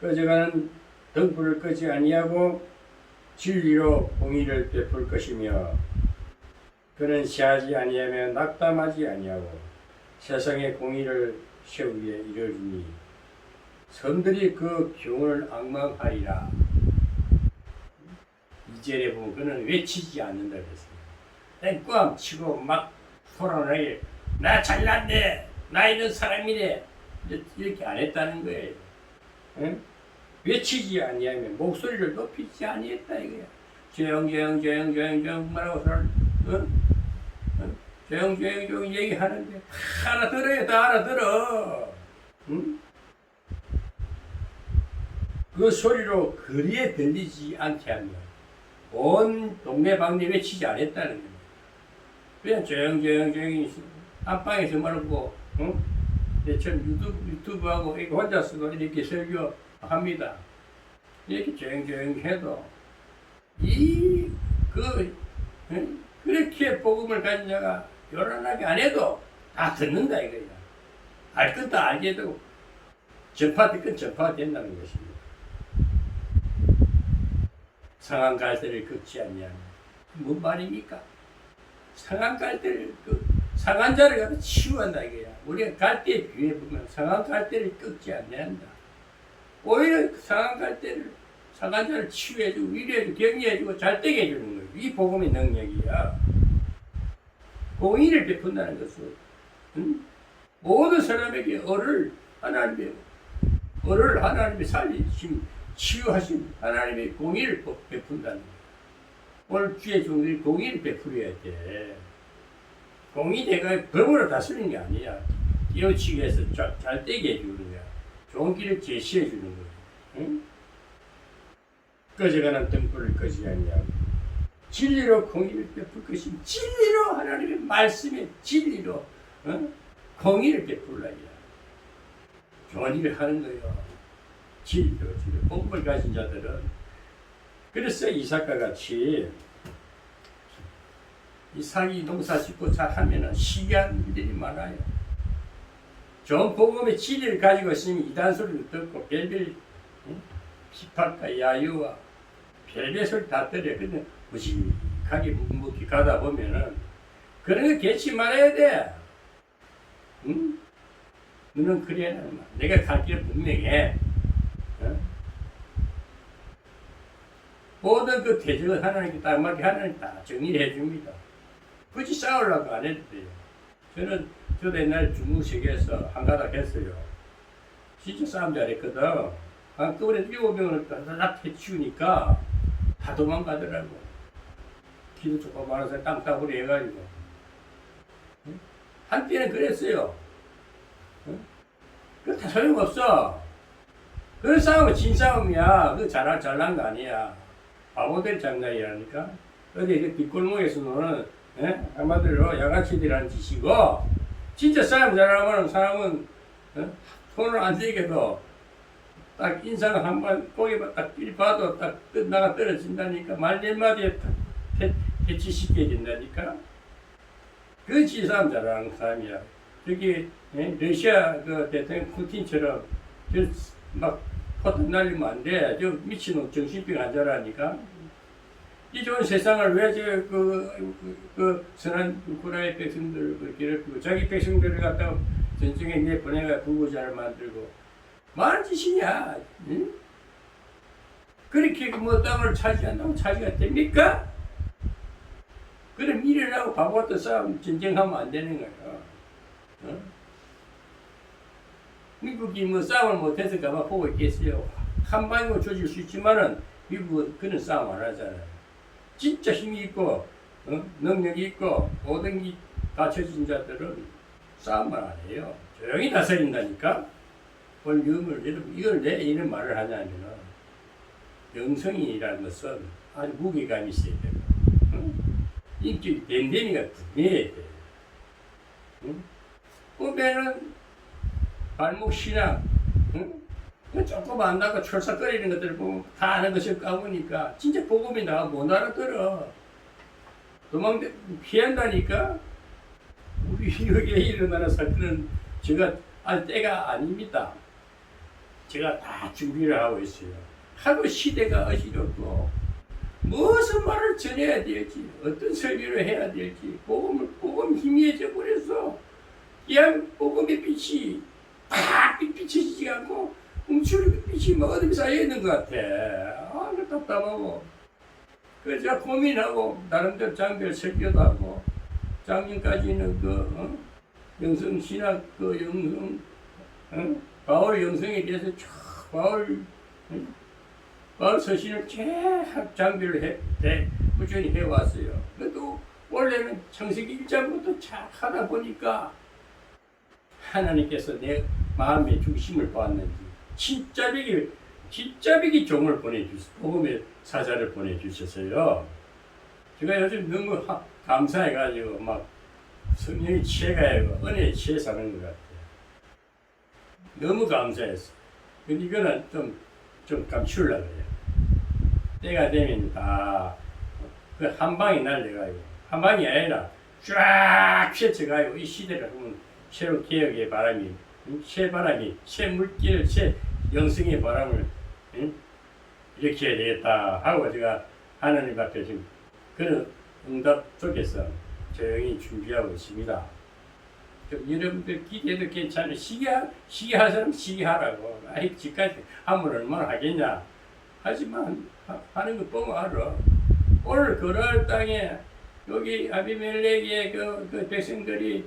꺼져가는 등불을 끄지 아니하고 진리로 공의를 베풀 것이며 그는 시하지 아니하며 낙담하지 아니하고 세상의 공의를 세우기에 이르리니 성들이 그 교훈을 앙망하리라. 2절에 보면 그는 외치지 않는다 그랬어요. 땡꽝 치고 막 소란하게 나 잘났네. 나 이런 사람이래. 이렇게 안 했다는 거예요. 응? 외치지 아니하면 목소리를 높이지 아니했다 이거야. 조용 말하고 응? 응? 조용 얘기하는데 알아들어요. 다 알아들어. 응? 그 소리로 거리에 들리지 않게 하면 온 동네방네 외치지 않았다는 거예요. 그냥 조용히 안방에서 말고 응? 전 유튜브하고 혼자서도 이렇게 설교합니다. 이렇게 조용히 해도 그렇게 복음을 가진 자가 요란하게 안 해도 다 듣는다 이거야. 알 건 다 알게 되고 전파될 건 전파가 된다는 것입니다. 상한 갈대를 긋지 않냐면 뭔 말입니까? 상한 갈대를 상한 자를 갖다 치유한다 이거야. 우리가 갈대에 비유해 보면 상한 갈대를 꺾지 않는다. 오히려 상한 자를 치유해주고 위로해주고 격려해주고 잘 되게 해주는 거예요. 이 복음의 능력이야. 공의를 베푼다는 것은 모든 사람에게 하나님의 살리심 치유하신 하나님의 공의를 베푼다는 거예요. 오늘 주의 종들이 공의를 베풀어야 돼. 공의 내가 법으로 다스리는 게 아니야. 깨우치게 해서 잘 되게 해주는 거야. 좋은 길을 제시해 주는 거야. 응? 꺼져가는 등불을 꺼지 아니하고 진리로 공의를 베풀 것이니 진리로 하나님의 말씀에 진리로 공의를 베풀라야. 좋은 일을 하는 거예요. 진리로 복음을 가진 자들은. 그래서 이삭과 같이 이삭이 농사 짓고 잘하면 시기한 일들이 많아요. 좋은 복음의 진리를 가지고 있으면 이단 소리를 듣고 별별 비판과 야유와 별별 소리 다 들어요. 근데 무식하게 묵묵히 가다 보면은 그런 거 개치 말아야 돼. 응? 너는 그래야 내가 갈 길은 분명해. 모든 그 대적은 하나님께 딱 맞게 하나님 다 정리를 해줍니다. 굳이 싸우려고 안 해도 돼요. 저도 옛날에 중국세계에서 한가닥 했어요. 진짜 싸움 잘했거든. 한꺼번에 7명을 딱 해치우니까 다 도망가더라고. 기도 조금 많아서 땅따구리 해가지고. 한때는 그랬어요. 그거 다 소용없어. 그 싸움은 진 싸움이야. 그거 잘난 거 아니야. 바보들 장난이라니까. 어디 그 뒷골목에서 노는 한마디로 양아치들이라는 짓이고, 진짜 싸움 잘하면 사람은 손을 안 대게도 딱 인상을 한번 고개만 딱 봐도 딱 나가 떨어진다니까. 말 한마디에 퇴치시켜야 된다니까. 그 싸움 잘하는 사람이야. 저기 러시아 그 대통령 푸틴처럼 막 포탄 날리면 안 돼. 저 미친놈 정신병 환자라니까. 이 좋은 세상을 왜 그 선한 우크라이나 백성들을 괴롭히고 자기 백성들을 갖다가 전쟁에 내보내가 불구자를 만들고 말한 짓이냐? 응? 그렇게 뭐 땅을 차지한다고 차지가 됩니까? 그럼 일어나고 바보 같은 싸움 전쟁하면 안 되는 거예요. 어? 미국이 뭐 싸움을 못해서 가만 보고 있겠어요. 한 방으로 조질 수 있지만은 미국은 그런 싸움 안 하잖아요. 진짜 힘이 있고 능력이 있고 모든 게 갖춰진 자들은 싸움을 안 해요. 조용히 다스린다니까. 오늘 여러분 이걸 왜 이런 말을 하냐면은 영성이라는 것은 아주 무게감이 있어야 되고 인격이 댐댐이가 분명해야 돼. 보면은 발목 신앙 조금 안다고 철삭거리는 것들 보면 다 아는 것을 까보니까 진짜 복음이 나와 못 알아들어. 피한다니까. 우리 여기에 일어나는 사건은 제가 알 때가 아닙니다. 제가 다 준비를 하고 있어요. 하루 시대가 어지럽고 무슨 말을 전해야 될지 어떤 설교를 해야 될지 복음 희미해져 버렸어. 그냥 복음의 빛이 딱 비치지 않고 뭉치는 빛이 뭐 어디 쌓여 있는 것 같아. 아, 그 답답하고. 그래서 제가 고민하고 나름대로 장별 설교도 하고 작년까지는 영성 신학 그 영성 바울 영성에 대해서 쭉 바울 서신을 쭉 장비를 꾸준히 해왔어요. 그래도 원래는 창세기 1장부터 잘 하다 보니까 하나님께서 내 마음의 중심을 보았는지 진짜배기 종을 보내주셨어요. 복음의 사자를 보내주셨어요. 제가 요즘 너무 감사해가지고 막 성령이 취해가지고 은혜에 취해 사는 것 같아요. 너무 감사했어. 근데 이거는 좀 감추려고 그래요. 때가 되면 다 그 한 방에 날려가지고 한 방이 아니라 쫙 펼쳐가지고 이 시대를 보면 새로 개혁의 바람이 새 바람이 새 물길 새 영성의 바람을 일으켜야 되겠다 하고 제가 하나님 앞에 지금 그런 응답 속에서 조용히 준비하고 있습니다. 여러분들 기대도 괜찮아요. 시기할 사람 시기하라고. 아이 지금까지 하면 얼마나 하겠냐. 하지만 하는 거 보면 알아. 오늘 그럴 땅에 여기 아비멜렉의 그 백성들이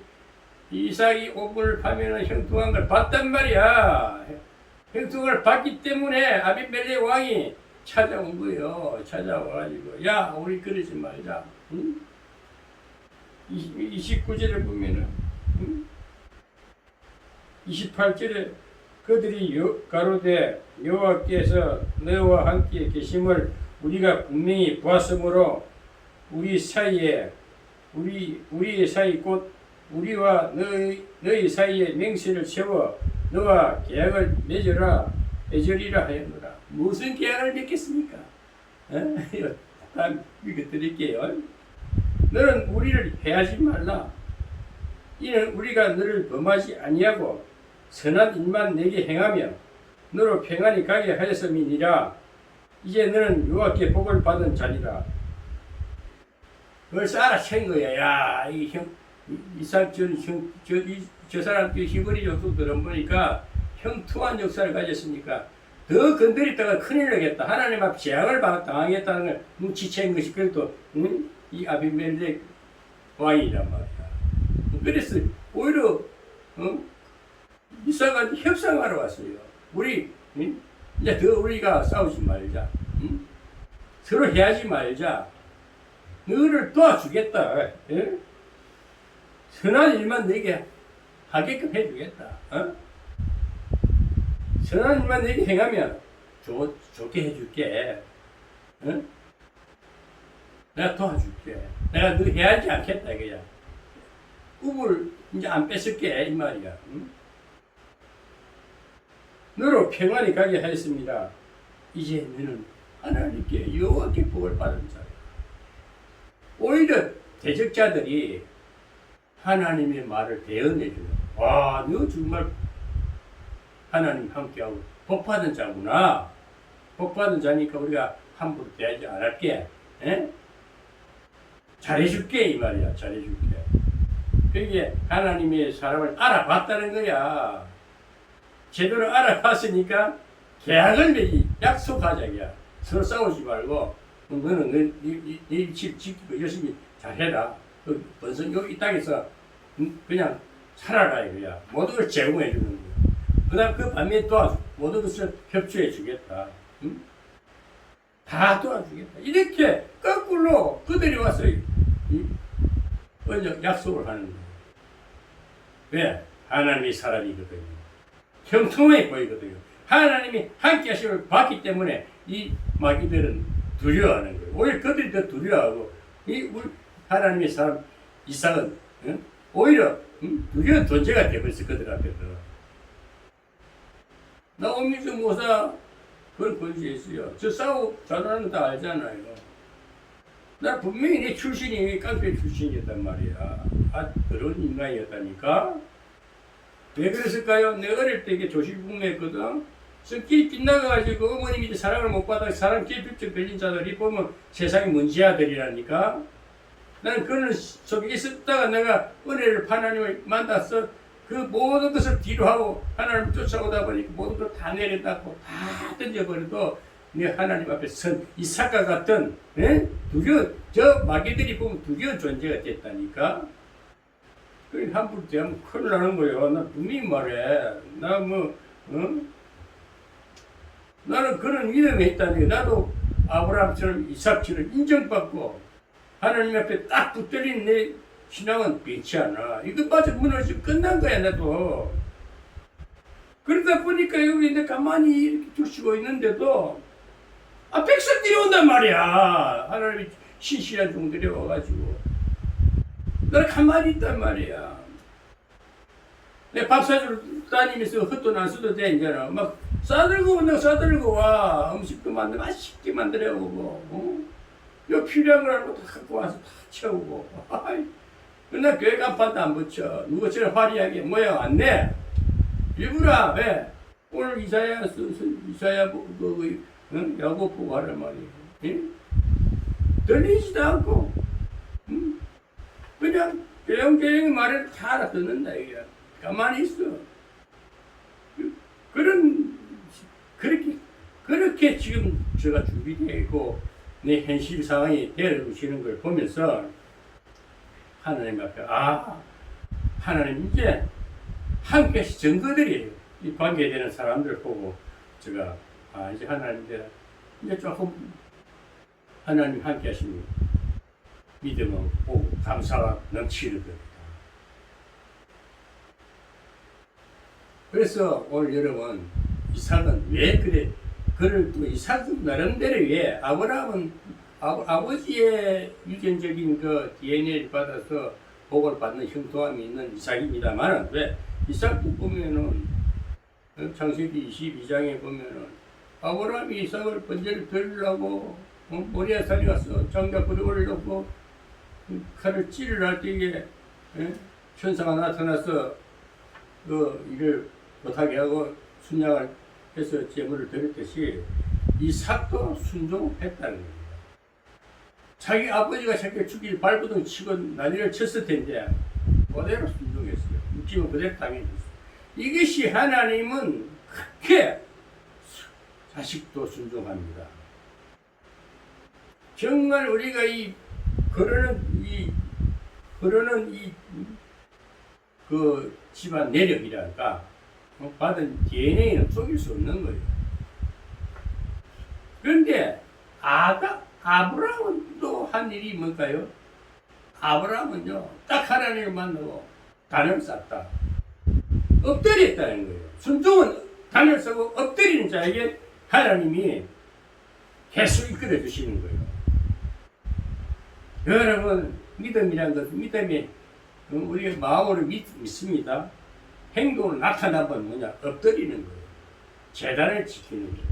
이삭이 오분을 파면은 형통한 걸 봤단 말이야. 형통한 걸 봤기 때문에 아비멜렉 왕이 찾아온 거예요. 찾아와가지고 야 우리 그러지 말자. 응? 29절에 보면은 28절에 그들이 가로되 여호와께서 너와 함께 계심을 우리가 분명히 보았으므로 우리의 사이 곧 우리와 너희 사이에 맹세를 세워 너와 계약을 맺으리라 하였노라. 무슨 계약을 맺겠습니까? 다 읽어드릴게요. 너는 우리를 해하지 말라. 이는 우리가 너를 범하지 아니하고 선한 일만 내게 행하며 너로 평안히 가게 하였음이니라. 이제 너는 여호와께 복을 받은 자니라. 벌써 알아챈 거야. 야, 이삭 저 사람 히브리 족속 들어보니까 형통한 역사를 가졌으니까 더 건드렸다가 큰일 나겠다. 하나님 앞 재앙을 당하겠다는 걸 눈치챈 것이 그래도 이 아비멜렉 왕이란 말이야. 그래서 오히려 이삭은 협상하러 왔어요. 이제 더 우리가 싸우지 말자. 서로 해하지 말자. 너를 도와주겠다. 선한 일만 내게 하게끔 해주겠다. 선한 일만 내게 행하면 좋게 해줄게. 내가 도와줄게. 내가 너 해하지 않겠다 이거야. 우물 이제 안 뺏을게 이 말이야. 너로 평안히 가게 하였습니다. 이제 너는 하나님께 여호와께 복을 받은 자야. 오히려 대적자들이 하나님의 말을 대언해주는. 와, 너 정말 하나님 함께하고 복 받은 자구나. 복 받은 자니까 우리가 함부로 대하지 않을게. 잘해줄게 이 말이야. 잘해줄게. 그게 하나님의 사람을 알아봤다는 거야. 제대로 알아봤으니까 계약을 맺기, 약속하자기야. 서로 싸우지 말고 너는 네 집 지키고 열심히 잘해라. 번성 여기 이 땅에서 그냥 살아라 이거야. 모든 걸 제공해 주는 거야. 그 다음 그 반면에 도와줘. 모든 것을 협조해 주겠다. 다 도와주겠다. 이렇게 거꾸로 그들이 와서 약속을 하는 거야. 왜? 하나님의 사람이거든요. 형통해 보이거든요. 하나님이 함께 하심을 봤기 때문에 이 마귀들은 두려워하는 거예요. 오히려 그들이 더 두려워하고 우리 하나님의 사람 이삭은 오히려 두려운 존재가 되어버렸어. 그들 앞에서. 나 엄미수 모사 그걸 권유했어요. 저 싸우 잘하는 거 다 알잖아요. 나 분명히 내 출신이 깡패 출신이었단 말이야. 그런 인간이었다니까. 왜 그랬을까요? 내 어릴 때 이게 조실북매했거든. 성길이 빗나가가지고 어머님이 사랑을 못 받아 사랑 길필증 걸린 자들이 보면 세상의 문제아들이라니까. 나는 그런 속에 있었다가 내가 은혜를 하나님을 만났어. 그 모든 것을 뒤로 하고 하나님을 쫓아오다 보니까 모든 걸 다 내려놓고 다 던져버려도 내 하나님 앞에 선 이삭과 같은 두려운 저 마귀들이 보면 두려운 존재가 됐다니까. 그 함부로 대하면 큰일 나는 거예요. 나 분명히 말해. 나 뭐, 나는 그런 믿음이 있다니. 나도 아브라함처럼 이삭처럼 인정받고 하나님 앞에 딱 붙들린 내 신앙은 변치 않아. 이것마저 무너지고 끝난 거야, 나도. 그러다 보니까 여기 내 가만히 이렇게 두시고 있는데도 백성들이 온단 말이야. 하나님이 신실한 종들이 와가지고 나는 가만히 있단 말이야. 내 밥 사주러 다니면서 헛돈 안 써도 돼 이제는 막 싸들고 와. 음식도 맛있게 만들어 오고 요 필요한 걸 다 갖고 와서 다 채우고. 나 교회 간판도 안 붙여. 누구처럼 화려하게 모양 안 내. 일부러 왜 오늘 이사야 야곱 보고 하란 말이에요. 응? 들리지도 않고 그냥 조용조용히 말을 다 알아듣는다 이게. 가만히 있어. 그렇게 지금 제가 준비되어 있고 내 현실 상황이 되어지는 걸 보면서 하나님 앞에 하나님 이제 함께 증거들이에요. 이 관계되는 사람들 보고 제가 이제 하나님 이제 조금 하나님 함께 하시는 믿음을 보고 감사가 넘치는 겁니다. 그래서 오늘 여러분 이삭은 왜 그래? 그를 또 이삭은 나름대로 왜 아브라함은 아버지의 유전적인 그 DNA를 받아서 복을 받는 형통함이 있는 이삭입니다만 왜 이삭도 보면은 창세기 22장에 보면은 아브라함이 이삭을 번제를 드리려고 모리아 산에 가서 장작불에 올려놓고 칼을 찌르려 할 때에 천사가 나타나서 그 일을 못하게 하고 순양을 해서 제물을 드렸듯이 이삭도 순종했다는 겁니다. 자기 아버지가 자기를 죽일 발버둥 치고 난리를 쳤을 텐데 그대로 순종했어요. 육지는 그대로 당해졌어요. 이것이 하나님은 그렇게 자식도 순종합니다. 정말 우리가 그러는 그 집안 내력이랄까 받은 DNA는 속일 수 없는 거예요. 그런데 아브라함은 또 한 일이 뭘까요? 아브라함은요 딱 하나님을 만나고 단을 쌌다. 엎드렸다는 거예요. 순종은 단을 쓰고 엎드리는 자에게 하나님이 계속 이끌어 주시는 거예요. 여러분 믿음이란 것은 믿음이 우리가 마음으로 믿습니다. 행동으로 나타난 건 뭐냐? 엎드리는 거예요. 제단을 지키는 거예요.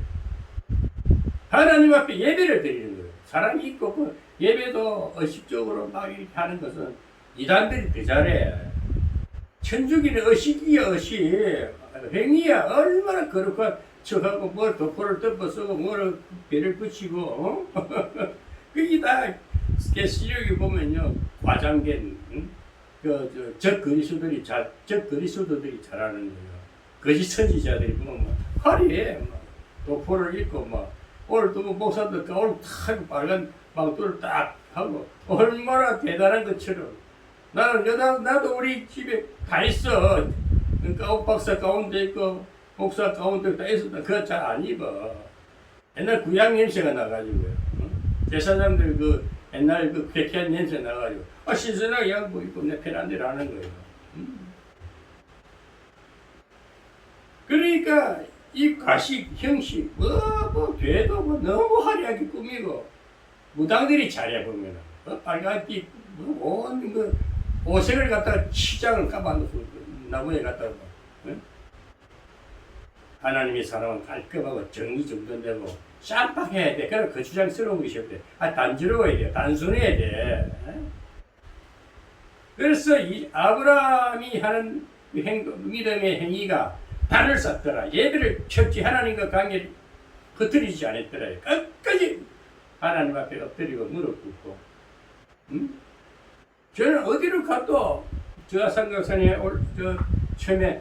하나님 앞에 예배를 드리는 거예요. 사람이 있고 그 예배도 의식적으로 막 이렇게 하는 것은 이단들이 더 잘해. 천주기는 의식이야 의식. 행위야. 얼마나 거룩한 척하고 뭘 도포를 덮어쓰고 뭘 배를 붙이고 그게 다 계시록에 보면요 과장된 적 그리스도들이 잘하는 거예요. 거짓 선지자들이 보면 화려해. 도포를 입고 오늘도 목사들 가을 탁 빨간 망토를 딱 하고 얼마나 대단한 것처럼 나도 우리 집에 다 있어. 그러니까 박사 가운데 있고 목사 가운데 다 있었다. 그거 잘 안 입어. 옛날 구약 냄새가 나가지고요. 제사장들 그 옛날 그 쾌쾌한 냄새 나가지고 신선하게 양복 입고 내 편한 대로 하는 거예요. 그러니까 이 가식 형식 돼도 너무 화려하게 꾸미고 무당들이 잘해 보면 빨간빛 온 그 오색을 갖다가 치장을 까봐놓고 나무에 갖다가 하나님의 사람은 깔끔하고 정리정돈되고 쌈박해야 돼. 그럼 거추장스러운 것이 없대. 단조로워야 돼. 단순해야 돼. 그래서 이 아브라함이 하는 믿음의 행위가 단을 쌓더라. 예배를 쳤지 하나님과 관계를 흐트리지 않았더라. 끝까지 하나님 앞에 엎드리고 무릎 꿇고. 저는 어디로 가도 저 삼각산에 처음에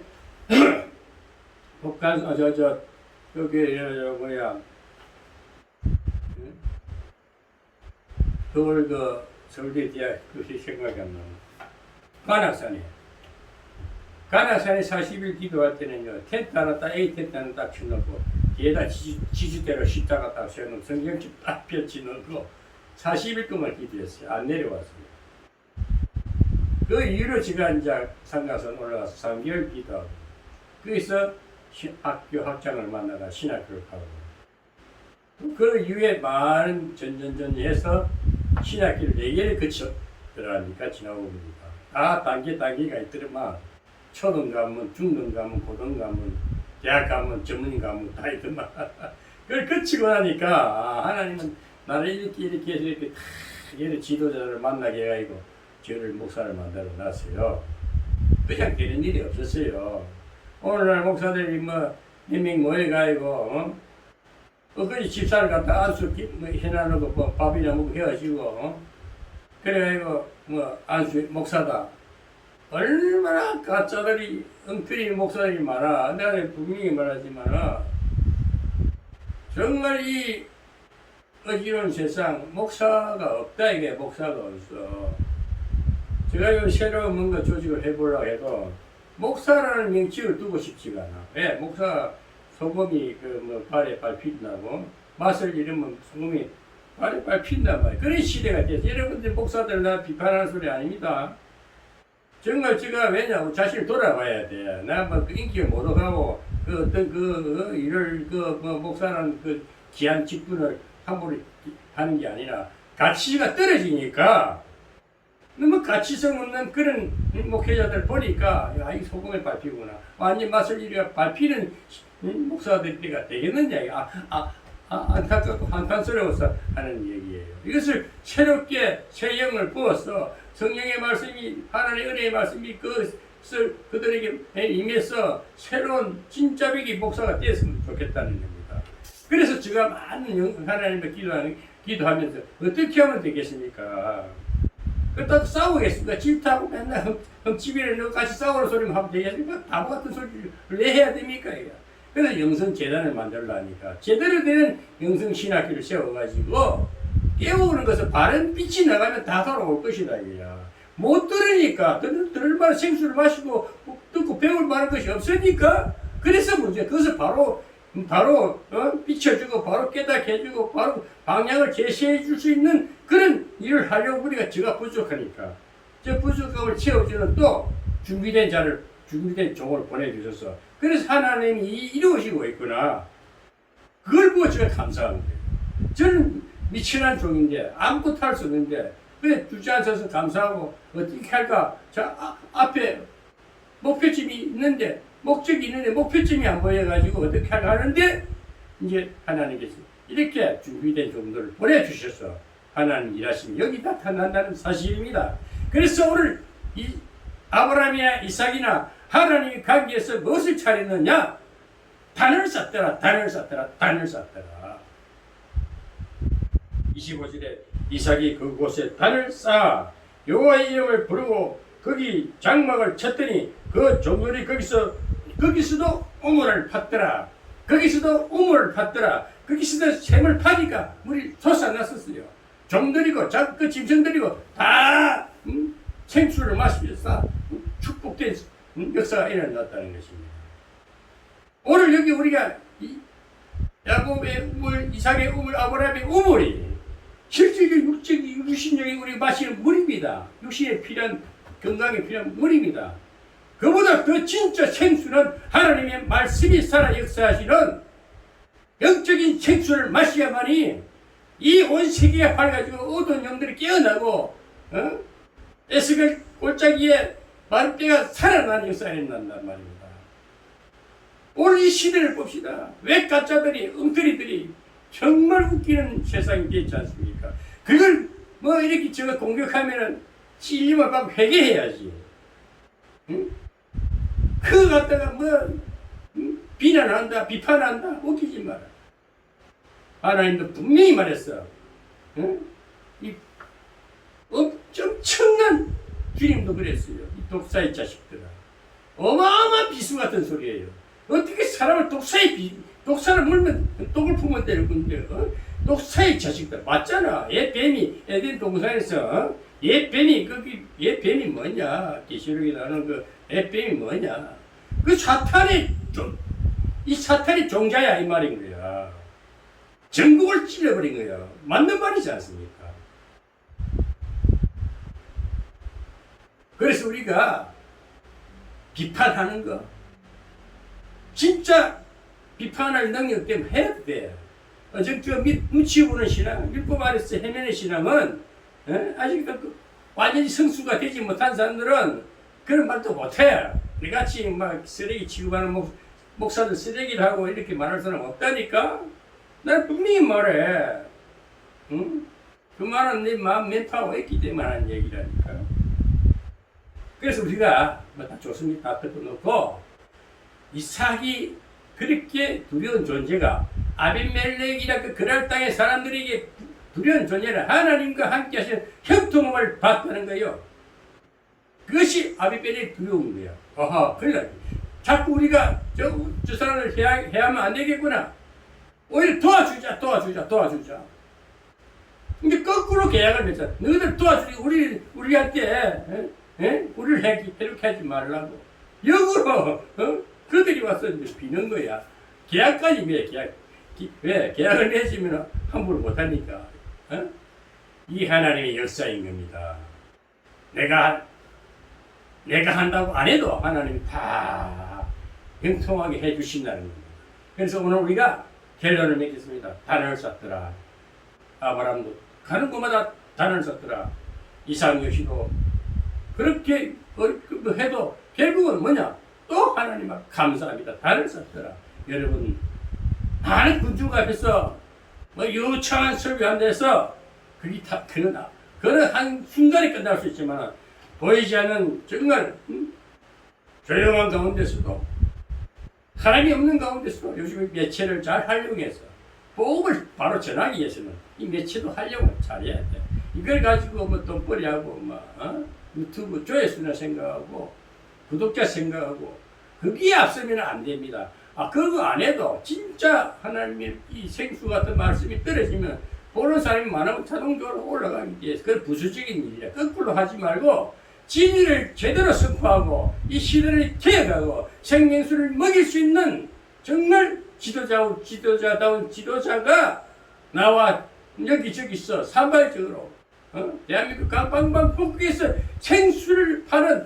북한 여기 뭐야 서울 그 서울대 대학 그것이 생각이 안 나요. 관악산에 가나산에 40일 기도할 때는요, 텐트 하나 딱, A 텐트 하나 딱 쳐놓고, 뒤에다 지주대로 십자가 딱 세워놓고, 성경책 딱 펼쳐놓고, 40일 동안 기도했어요. 안 내려왔어요. 그 이후로 제가 이제 상가선 올라가서 3개월 기도하고, 거기서 학교 학장을 만나가 신학교를 가고, 그 이후에 많은 전전전해서 신학교를 4개를 거쳐 들어가니까 지나고 옵니다. 다 단계가 있더만, 초등 가면, 중등 가면, 고등 가면, 대학 가면, 전문 가면 다 있더만. 그걸 거치고 나니까, 하나님은 나를 이렇게 해서 이렇게 지도자를 만나게 해가지고, 저를 목사를 만들어 놨어요. 그냥 되는 일이 없었어요. 오늘날 목사들이 몇 명 모여가지고, 그 집사를 갖다 안수 해놔놓고 밥이나 먹고 해가지고, 그래가지고 안수 목사다. 얼마나 가짜들이 엉터리 목사들이 많아. 내가 분명히 말하지만 정말 이 어지러운 세상 목사가 없다. 이게 목사가 없어. 제가 이 새로운 뭔가 조직을 해보려고 해도 목사라는 명칭을 두고 싶지가 않아. 왜? 목사 소금이 발에 밟힌다고 맛을 잃으면 소금이 발에 밟힌단 말이야. 그런 시대가 됐어. 여러분들 목사들 나 비판하는 소리 아닙니다. 정말 제가 왜냐고 자신을 돌아봐야 돼. 나뭐 인기를 못 얻어가고 그 어떤 일을 목사라는 그 귀한 직분을 함부로 하는 게 아니라 가치가 떨어지니까 너무 가치성 없는 그런 목회자들 보니까 야, 이 소금에 밟히구나. 완전 맛을 잃어 밟히는 목사들이 되겠느냐. 안타깝고 한탄스러워서 하는 얘기예요. 이것을 새롭게 새 영을 부어서 성령의 말씀이 하나님의 은혜의 말씀이 그들에게 임해서 새로운 진짜 비기 목사가 되었으면 좋겠다는 겁니다. 그래서 제가 많은 하나님을 기도하면서 어떻게 하면 되겠습니까? 그렇다고 싸우겠습니까? 질투하고 맨날 흠집이를 넣고 같이 싸우는 소리만 하면 되겠습니까? 바보 같은 소리를 왜 해야 됩니까? 그래서 영성재단을 만들려니까 제대로 된 영성신학교를 세워가지고 깨우는 것은 바른 빛이 나가면 다 돌아올 것이다. 못 들으니까 들을 만한 생수를 마시고 듣고 배울 만한 것이 없으니까 그래서 문제. 그것을 바로 비춰주고 바로 깨닫게 해주고 바로 방향을 제시해 줄 수 있는 그런 일을 하려고 우리가 제가 부족하니까 저 부족함을 채워주는 또 준비된 종을 보내주셔서 그래서 하나님이 이루어지고 있구나. 그걸 보고 제가 감사합니다. 저는 미천한 종인데 아무것도 할 수 없는데 왜 주저앉아서 감사하고 어떻게 할까? 앞에 목표점이 있는데 목적이 있는데 목표점이 안 보여가지고 어떻게 할까 하는데 이제 하나님께서 이렇게 준비된 종들을 보내주셔서 하나님 일하심이 여기 나타난다는 사실입니다. 그래서 오늘 이 아브라함이나 이삭이나 하나님의 관계에서 무엇을 차렸느냐? 단을 쌓더라. 25절에 이삭이 그곳에 단을 쌓아 여호와의 이름을 부르고 거기 장막을 쳤더니 그 종들이 거기서도 우물을 팠더라. 거기서도 샘을 파니까 물이 솟아났었어요. 종들이고 그 짐승들이고 다 생수를 마시면서 축복된 역사가 일어났다는 것입니다. 오늘 여기 우리가 야곱의 우물, 이삭의 우물, 아브라함의 우물이 실질적인 육신적인 우리 마시는 물입니다. 육신에 필요한 건강에 필요한 물입니다. 그보다 더 진짜 생수는 하나님의 말씀이 살아 역사하시는 영적인 생수를 마셔야만이 이 온 세계가 밝아지고 어두운 영들이 깨어나고 에스겔 골짜기에 마르뼈가 살아나는 역사가 일어난단 말입니다. 오늘 이 시대를 봅시다. 왜 가짜들이 엉터리들이 정말 웃기는 세상이 됐지 않습니까? 그걸 이렇게 제가 공격하면은 찔림을 받고 회개해야지. 응? 그거 갖다가 비난한다, 비판한다, 웃기지 마라. 하나님도 분명히 말했어. 응? 이 엄청난 주님도 그랬어요. 이 독사의 자식들아. 어마어마한 비수 같은 소리예요. 어떻게 사람을 독사를 물면 독을 품으면 되는 건데, 독사의 자식들. 맞잖아. 옛뱀이 에덴 동산에서 옛뱀이 뭐냐? 계시록에 나오는 그 에뱀이 뭐냐? 그 이 사탄이 종자야 이 말인 거야. 전국을 찔러버린 거야. 맞는 말이지 않습니까? 그래서 우리가 비판하는 거 진짜 비판할 능력 때문에 해야 돼. 저 묻히보는 신앙, 율법 아래서 헤매는 신앙은 아직 완전히 성수가 되지 못한 사람들은 그런 말도 못해. 우리같이 막 쓰레기 취급하는 목사들 쓰레기를 하고 이렇게 말할 사람 없다니까? 난 분명히 말해. 응? 그 말은 내 마음 멘트하고 있기 때문에 하는 얘기라니까. 그래서 우리가 뭐 다 좋습니다. 앞에도 놓고 이삭이 그렇게 두려운 존재가 아비멜렉이라 그 그랄 땅의 사람들에게 두려운 존재는 하나님과 함께 하시는 형통함을 봤다는 거예요. 그것이 아비멜렉 두려운 거야. 아하, 그래. 자꾸 우리가 저 사람을 해야만 안 되겠구나. 오히려 도와주자. 근데 거꾸로 계약을 맺자. 너희들 도와주지, 우리한테, 우리를 이렇게 하지 말라고. 역으로, 그들이 와서 이제 비는 거야. 계약까지 맺어, 왜? 계약을 맺으면 함부로 못하니까. 이 하나님의 역사인 겁니다. 내가 한다고 안 해도 하나님이 다 형통하게 해주신다는 겁니다. 그래서 오늘 우리가 결론을 맺겠습니다. 단을 쌓더라. 아브라함도 가는 곳마다 단을 쌓더라. 이삭 역시도 그렇게 해도 결국은 뭐냐? 또 하나님 앞 감사합니다. 단을 쌓더라. 여러분, 많은 군중 앞에서 유창한 설교한 데서 그게 다 그는 한 순간에 끝날 수 있지만 보이지 않는 정말 조용한 가운데서도 사람이 없는 가운데서도 요즘 매체를 잘 활용해서 복음을 바로 전하기 위해서는 이 매체도 활용을 잘해야 돼. 이걸 가지고 뭐 돈벌이하고 유튜브 조회수나 생각하고 구독자 생각하고 거기에 앞서면 안 됩니다. 그거 안 해도 진짜 하나님의 이 생수 같은 말씀이 떨어지면 보는 사람이 많으면 자동적으로 올라가기 위해서 그건 부수적인 일이야. 거꾸로 하지 말고 진리를 제대로 선포하고 이 시대를 개혁하고 생명수를 먹일 수 있는 정말 지도자다운 지도자가 나와 여기저기 있어. 산발적으로 대한민국 강방방 북극에서 생수를 파는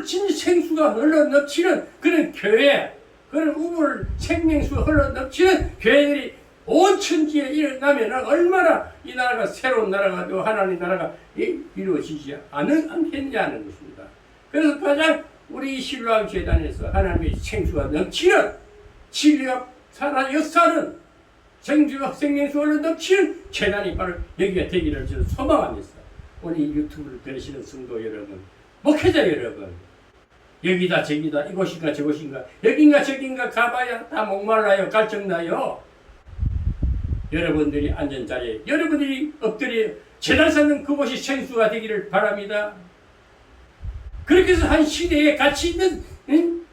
진 생수가 흘러 넘치는 그런 교회, 그런 우물 생명수가 흘러 넘치는 교회들이 온 천지에 일어나면 얼마나 이 나라가 새로운 나라가 되고 하나님 나라가 이루어지지 않겠냐는 것입니다. 그래서 가장 우리 신로암 재단에서 하나님의 생수가 넘치는 진리가 살아 역사는 생명수가 흘러 넘치는 재단이 바로 여기가 되기를 저는 소망합니다. 오늘 유튜브를 들으시는 성도 여러분, 목회자 여러분, 여기다 저기다 이곳인가 저곳인가 여긴가 저긴가 가봐야 다 목말라요. 갈증나요. 여러분들이 앉은 자리에 여러분들이 엎드려 재단 쌓는 그곳이 생수가 되기를 바랍니다. 그렇게 해서 한 시대에 가치 있는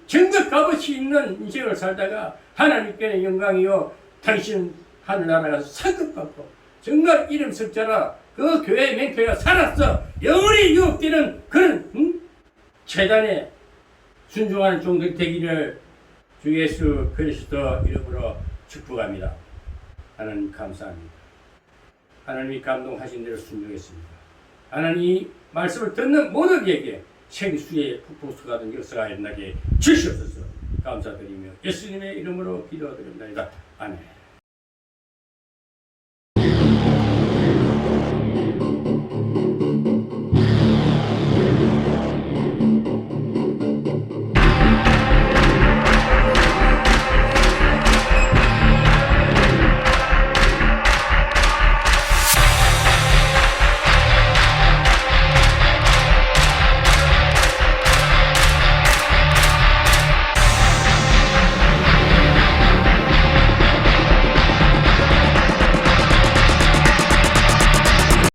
정말 값어치 있는 인생을 살다가 하나님께는 영광이요 당신 하늘나라에서 상급받고 정말 이름 석자라 그 교회 맹표가 살았어 영원히 유혹되는 그런 재단에 순종하는 종들 되기를 주 예수 그리스도 이름으로 축복합니다. 하나님 감사합니다. 하나님이 감동하신 대로 순종했습니다. 하나님 말씀을 듣는 모두에게 생수의 폭포수가 된 역사가 일어나게 주시옵소서. 감사드리며 예수님의 이름으로 기도드립니다. 아멘.